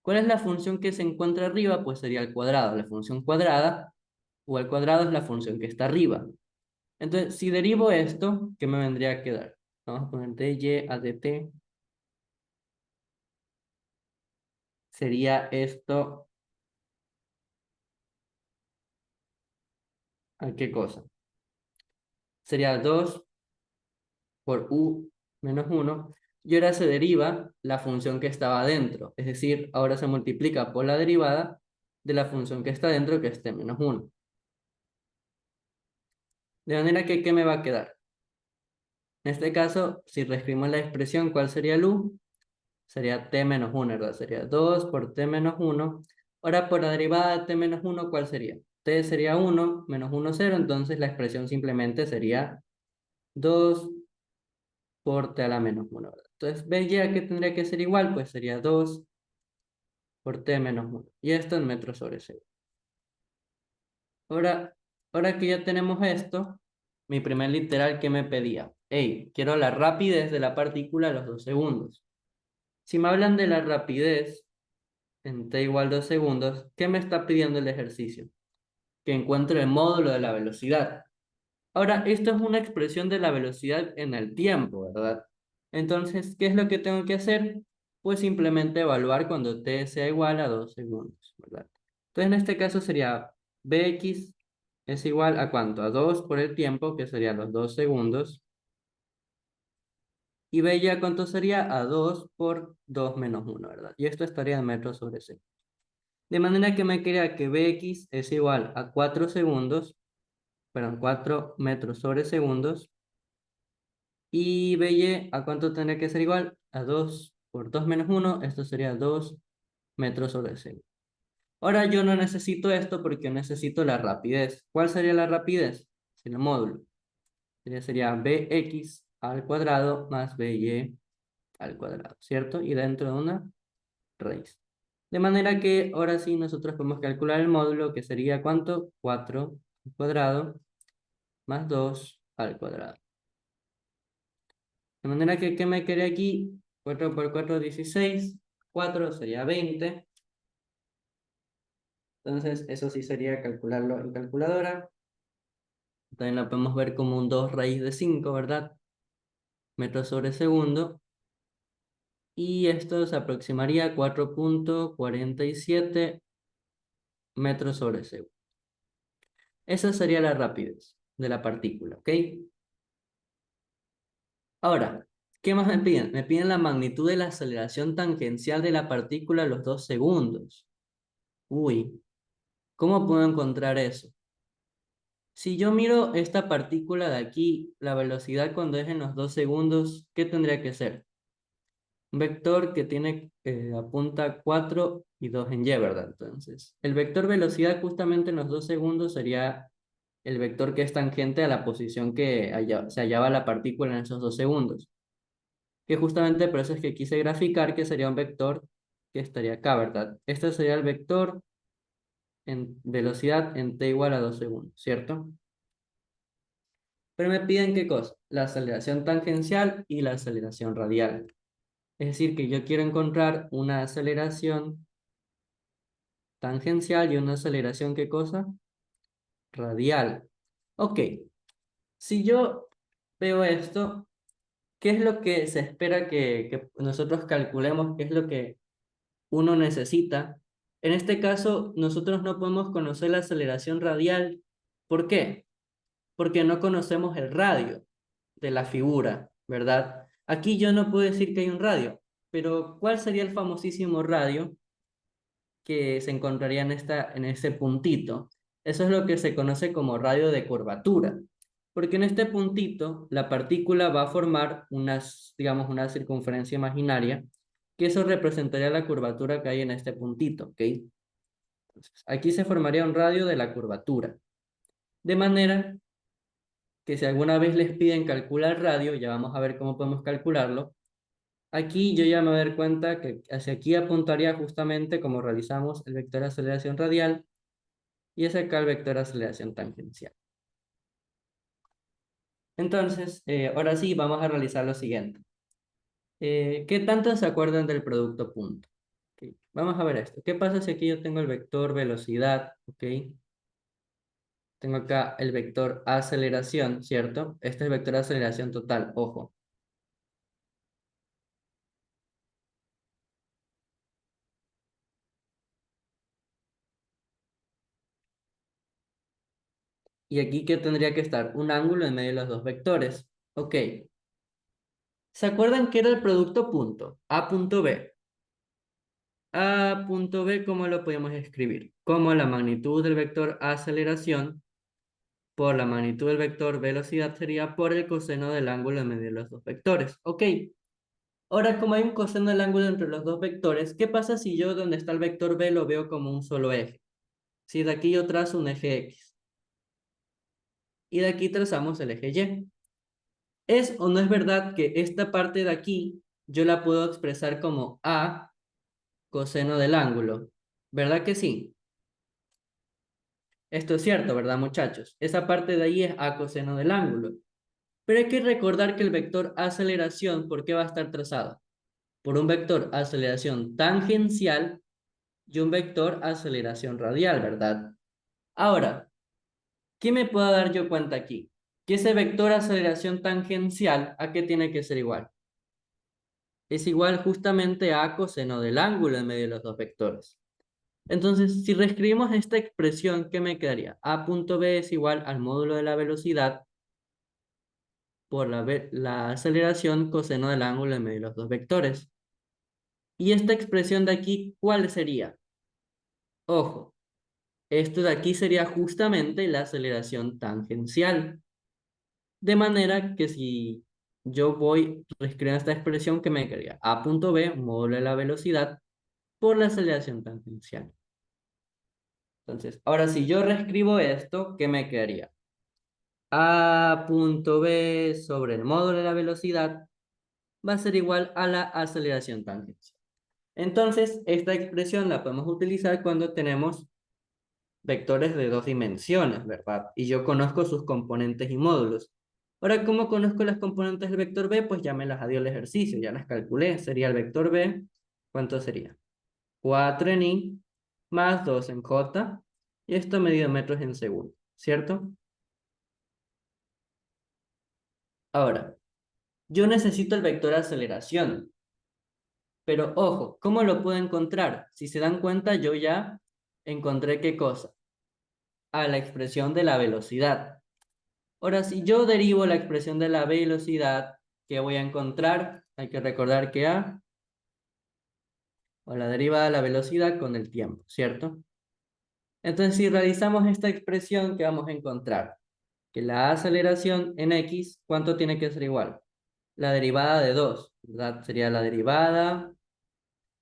¿Cuál es la función que se encuentra arriba? Pues sería el cuadrado. La función cuadrada o al cuadrado es la función que está arriba. Entonces, si derivo esto, ¿qué me vendría a quedar? Vamos a poner dy a dt. Sería esto, ¿a qué cosa? Sería 2 por u menos 1. Y ahora se deriva la función que estaba adentro. Es decir, ahora se multiplica por la derivada de la función que está adentro, que es t menos 1. De manera que, ¿qué me va a quedar? En este caso, si reescribimos la expresión, ¿cuál sería el u? Sería t menos 1, ¿verdad? Sería 2 por t menos 1. Ahora, por la derivada de t menos 1, ¿cuál sería? T sería 1, menos 1, 0. Entonces, la expresión simplemente sería 2 por t a la menos 1, ¿verdad? Entonces, ¿ves ya que tendría que ser igual? Pues sería 2 por t menos 1. Y esto en metros sobre segundo. Ahora, ahora que ya tenemos esto, mi primer literal que me pedía. Hey, quiero la rapidez de la partícula a los 2 segundos. Si me hablan de la rapidez en t igual 2 segundos, ¿qué me está pidiendo el ejercicio? Que encuentre el módulo de la velocidad. Ahora, esto es una expresión de la velocidad en el tiempo, ¿verdad? Entonces, ¿qué es lo que tengo que hacer? Pues simplemente evaluar cuando t sea igual a 2 segundos, ¿verdad? Entonces, en este caso sería bx es igual a ¿cuánto? A 2 por el tiempo, que serían los 2 segundos. Y b ya ¿cuánto sería? A 2 por 2 menos 1, ¿verdad? Y esto estaría en metros sobre segundo. De manera que me queda que bx es igual a 4 segundos, perdón, 4 metros sobre segundos. Y by, ¿a cuánto tendría que ser igual? A 2 por 2 menos 1, esto sería 2 metros sobre segundo. Ahora yo no necesito esto porque necesito la rapidez. ¿Cuál sería la rapidez? Sin el módulo. Sería bx al cuadrado más by al cuadrado, ¿cierto? Y dentro de una raíz. De manera que ahora sí nosotros podemos calcular el módulo, que sería ¿cuánto? 4 al cuadrado más 2 al cuadrado. De manera que, ¿qué me quedé aquí? 4 por 4, 16. 4 sería 20. Entonces, eso sí sería calcularlo en calculadora. También lo podemos ver como un 2 raíz de 5, ¿verdad? Metros sobre segundo. Y esto se aproximaría a 4,47 metros sobre segundo. Esa sería la rapidez de la partícula, ¿ok? Ahora, ¿qué más me piden? Me piden la magnitud de la aceleración tangencial de la partícula a los 2 segundos. Uy, ¿cómo puedo encontrar eso? Si yo miro esta partícula de aquí, la velocidad cuando es en los 2 segundos, ¿qué tendría que ser? Un vector que tiene, apunta 4 y 2 en y, ¿verdad? Entonces, el vector velocidad justamente en los 2 segundos sería el vector que es tangente a la posición que se hallaba la partícula en esos 2 segundos. Que justamente por eso es que quise graficar que sería un vector que estaría acá, ¿verdad? Este sería el vector en velocidad en t igual a 2 segundos, ¿cierto? Pero me piden ¿qué cosa? La aceleración tangencial y la aceleración radial. Es decir, que yo quiero encontrar una aceleración tangencial y una aceleración ¿qué cosa? Radial. Ok, si yo veo esto, ¿qué es lo que se espera que nosotros calculemos? ¿Qué es lo que uno necesita? En este caso, nosotros no podemos conocer la aceleración radial. ¿Por qué? Porque no conocemos el radio de la figura, ¿verdad? Aquí yo no puedo decir que hay un radio, pero ¿cuál sería el famosísimo radio que se encontraría en este puntito? Eso es lo que se conoce como radio de curvatura, porque en este puntito la partícula va a formar digamos, una circunferencia imaginaria, que eso representaría la curvatura que hay en este puntito, ¿ok? Entonces, aquí se formaría un radio de la curvatura, de manera que si alguna vez les piden calcular radio, ya vamos a ver cómo podemos calcularlo. Aquí yo ya me voy a dar cuenta que hacia aquí apuntaría justamente como realizamos el vector de aceleración radial y es acá el vector de aceleración tangencial. Entonces, ahora sí, vamos a realizar lo siguiente. ¿Qué tanto se acuerdan del producto punto? Ok, vamos a ver esto. ¿Qué pasa si aquí yo tengo el vector velocidad? ¿Ok? Tengo acá el vector aceleración, ¿cierto? Este es el vector de aceleración total, ojo. Y aquí que tendría que estar un ángulo en medio de los dos vectores. Ok. ¿Se acuerdan que era el producto punto? A punto B. A punto B, ¿cómo lo podemos escribir? Como la magnitud del vector aceleración por la magnitud del vector velocidad sería por el coseno del ángulo en medio de los dos vectores. Ok. Ahora, como hay un coseno del ángulo entre los dos vectores, ¿qué pasa si yo donde está el vector B lo veo como un solo eje? Si de aquí yo trazo un eje X y de aquí trazamos el eje Y. ¿Es o no es verdad que esta parte de aquí yo la puedo expresar como A coseno del ángulo? ¿Verdad que sí? Esto es cierto, ¿verdad, muchachos? Esa parte de ahí es A coseno del ángulo. Pero hay que recordar que el vector aceleración, ¿por qué va a estar trazado? Por un vector aceleración tangencial y un vector aceleración radial, ¿verdad? Ahora, ¿qué me puedo dar yo cuenta aquí? Que ese vector aceleración tangencial, ¿a qué tiene que ser igual? Es igual justamente a coseno del ángulo en medio de los dos vectores. Entonces, si reescribimos esta expresión, ¿qué me quedaría? A punto B es igual al módulo de la velocidad por la aceleración coseno del ángulo en medio de los dos vectores. Y esta expresión de aquí, ¿cuál sería? Ojo, esto de aquí sería justamente la aceleración tangencial. De manera que si yo voy reescribiendo esta expresión, ¿qué me quedaría? A punto B, módulo de la velocidad por la aceleración tangencial. Entonces, ahora si yo reescribo esto, ¿qué me quedaría? A punto B sobre el módulo de la velocidad va a ser igual a la aceleración tangencial. Entonces, esta expresión la podemos utilizar cuando tenemos vectores de dos dimensiones, ¿verdad? Y yo conozco sus componentes y módulos. Ahora, ¿cómo conozco las componentes del vector B? Pues ya me las dio el ejercicio, ya las calculé. Sería el vector B, ¿cuánto sería? 4 en I más 2 en J, y esto medido en metros en segundo, ¿cierto? Ahora, yo necesito el vector aceleración, pero ojo, ¿cómo lo puedo encontrar? Si se dan cuenta, yo ya encontré qué cosa, a la expresión de la velocidad. Ahora, si yo derivo la expresión de la velocidad, ¿qué voy a encontrar? Hay que recordar que A, o la derivada de la velocidad con el tiempo, ¿cierto? Entonces, si realizamos esta expresión, ¿qué vamos a encontrar? Que la aceleración en X, ¿cuánto tiene que ser igual? La derivada de 2, ¿verdad? Sería la derivada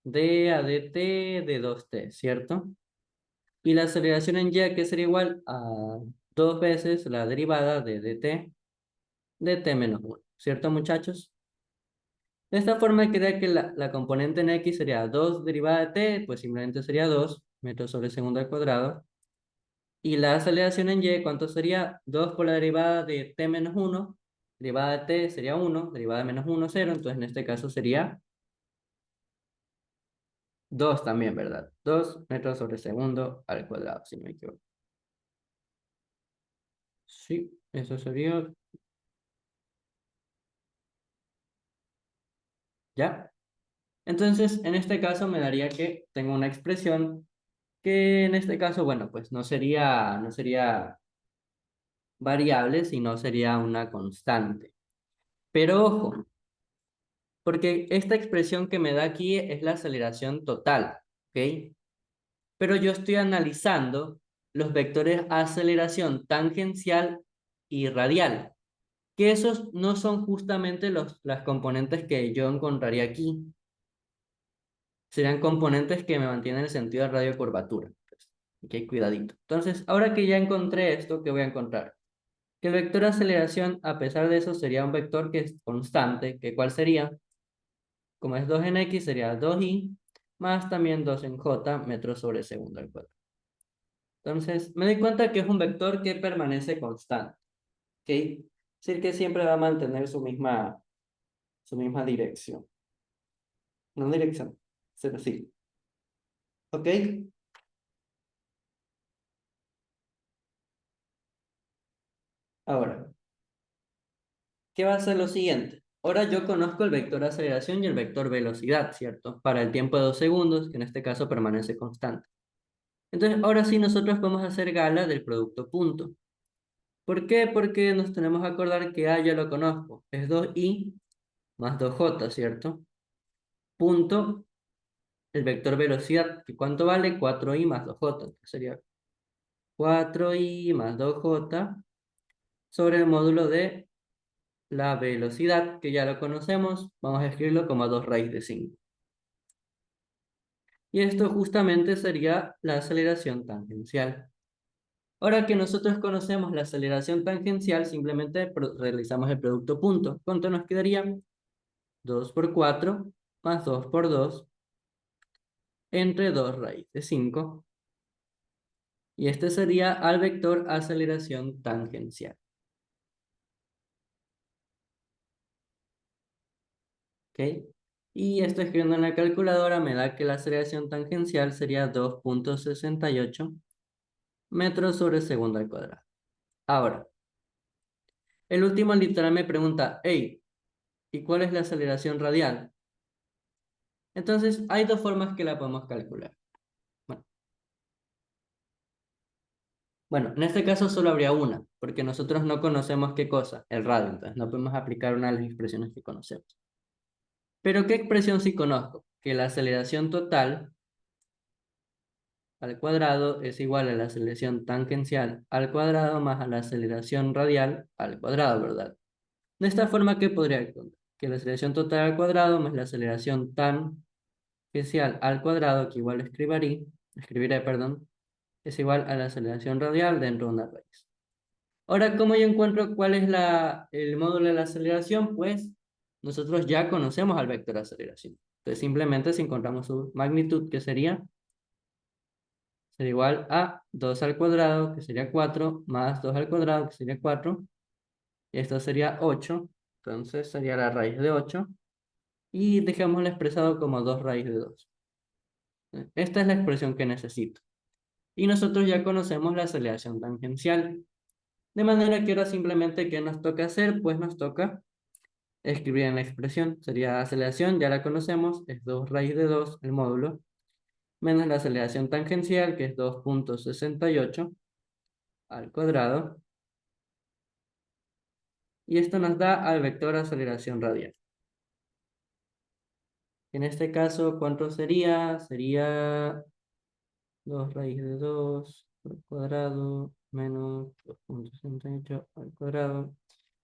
de a dt de 2t, ¿cierto? Y la aceleración en Y, que sería igual a 2 veces la derivada de dt menos 1. ¿Cierto, muchachos? De esta forma queda que la componente en x sería 2 derivada de t, pues simplemente sería 2 metros sobre segundo al cuadrado. Y la aceleración en y, ¿cuánto sería? 2 por la derivada de t menos 1. Derivada de t sería 1, derivada de menos 1, 0. Entonces en este caso sería 2 también, ¿verdad? 2 metros sobre segundo al cuadrado, si no me equivoco. Sí, eso sería, ¿ya? Entonces, en este caso me daría que tengo una expresión que en este caso, bueno, pues no sería variable, sino sería una constante. Pero ojo, porque esta expresión que me da aquí es la aceleración total, ¿ok? Pero yo estoy analizando los vectores aceleración tangencial y radial, que esos no son justamente las componentes que yo encontraría aquí. Serían componentes que me mantienen el sentido de radio-curvatura. Ok, cuidadito. Entonces, ahora que ya encontré esto, ¿qué voy a encontrar? Que el vector de aceleración, a pesar de eso, sería un vector que es constante, que ¿cuál sería? Como es 2 en x, sería 2i, más también 2 en j metros sobre segundo al cuadrado. Entonces, me doy cuenta que es un vector que permanece constante. ¿Ok? Es decir, que siempre va a mantener su misma dirección. No dirección, pero sí. ¿Ok? Ahora, ¿qué va a ser lo siguiente? Ahora yo conozco el vector aceleración y el vector velocidad, ¿cierto? Para el tiempo de 2 segundos, que en este caso permanece constante. Entonces, ahora sí nosotros vamos a hacer gala del producto punto. ¿Por qué? Porque nos tenemos que acordar que A ya lo conozco. Es 2i más 2j, ¿cierto? Punto, el vector velocidad, que ¿cuánto vale? 4i más 2j. Entonces sería 4i más 2j sobre el módulo de la velocidad, que ya lo conocemos. Vamos a escribirlo como 2 raíz de 5. Y esto justamente sería la aceleración tangencial. Ahora que nosotros conocemos la aceleración tangencial, simplemente realizamos el producto punto. ¿Cuánto nos quedaría? 2 por 4 más 2 por 2 entre 2 raíz de 5. Y este sería al vector aceleración tangencial. ¿Ok? Y esto escribiendo en la calculadora me da que la aceleración tangencial sería 2,68 metros sobre segundo al cuadrado. Ahora, el último literal me pregunta, hey, ¿y cuál es la aceleración radial? Entonces, hay dos formas que la podemos calcular. Bueno, en este caso solo habría una, porque nosotros no conocemos qué cosa, el radio, entonces no podemos aplicar una de las expresiones que conocemos. Pero ¿qué expresión sí conozco? Que la aceleración total al cuadrado es igual a la aceleración tangencial al cuadrado más a la aceleración radial al cuadrado, ¿verdad? De esta forma, ¿qué podría encontrar? Que la aceleración total al cuadrado más la aceleración tangencial al cuadrado, que igual escribiré, perdón, es igual a la aceleración radial dentro de una raíz. Ahora, ¿cómo yo encuentro cuál es el módulo de la aceleración? Pues nosotros ya conocemos al vector de aceleración. Entonces, simplemente si encontramos su magnitud, que sería igual a 2 al cuadrado, que sería 4, más 2 al cuadrado, que sería 4, y esto sería 8, entonces sería la raíz de 8, y dejémoslo expresado como 2 raíz de 2. Esta es la expresión que necesito. Y nosotros ya conocemos la aceleración tangencial. De manera que ahora simplemente, ¿qué nos toca hacer? Pues nos toca escribir en la expresión. Sería aceleración, ya la conocemos, es 2 raíz de 2 el módulo, menos la aceleración tangencial, que es 2,68 al cuadrado. Y esto nos da al vector aceleración radial. En este caso, ¿cuánto sería? Sería 2 raíz de 2 al cuadrado menos 2,68 al cuadrado.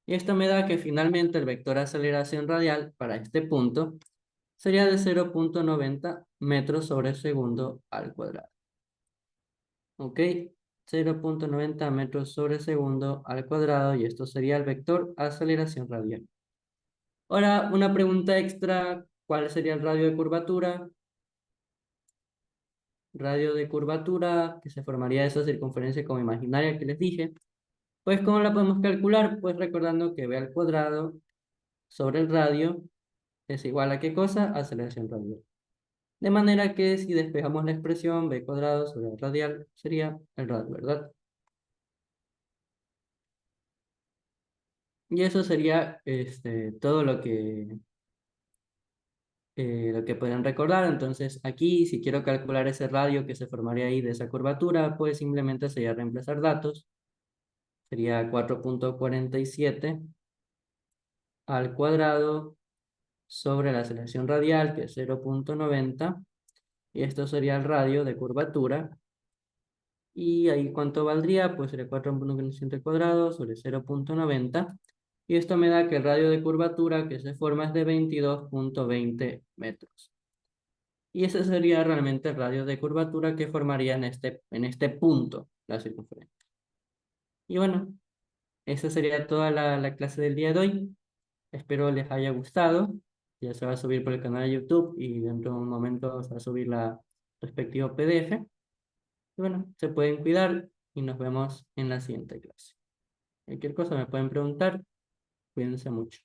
Y esto me da que finalmente el vector aceleración radial para este punto sería de 0,90 metros sobre segundo al cuadrado. ¿Ok? 0,90 metros sobre segundo al cuadrado, y esto sería el vector aceleración radial. Ahora, una pregunta extra, ¿cuál sería el radio de curvatura? Radio de curvatura, que se formaría esa circunferencia como imaginaria que les dije. Pues, ¿cómo la podemos calcular? Pues recordando que b al cuadrado sobre el radio es igual a ¿qué cosa? Aceleración radial. De manera que si despejamos la expresión b cuadrado sobre el radial, sería el radio, ¿verdad? Y eso sería todo lo que pueden recordar. Entonces aquí, si quiero calcular ese radio que se formaría ahí de esa curvatura, pues simplemente sería reemplazar datos. Sería 4,47 al cuadrado sobre la aceleración radial, que es 0,90. Y esto sería el radio de curvatura. Y ahí, ¿cuánto valdría? Pues sería 4,47 al cuadrado sobre 0,90. Y esto me da que el radio de curvatura que se forma es de 22,20 metros. Y ese sería realmente el radio de curvatura que formaría en este punto la circunferencia. Y bueno, esa sería toda la clase del día de hoy. Espero les haya gustado. Ya se va a subir por el canal de YouTube y dentro de un momento se va a subir la respectiva PDF. Y bueno, se pueden cuidar y nos vemos en la siguiente clase. Cualquier cosa me pueden preguntar. Cuídense mucho.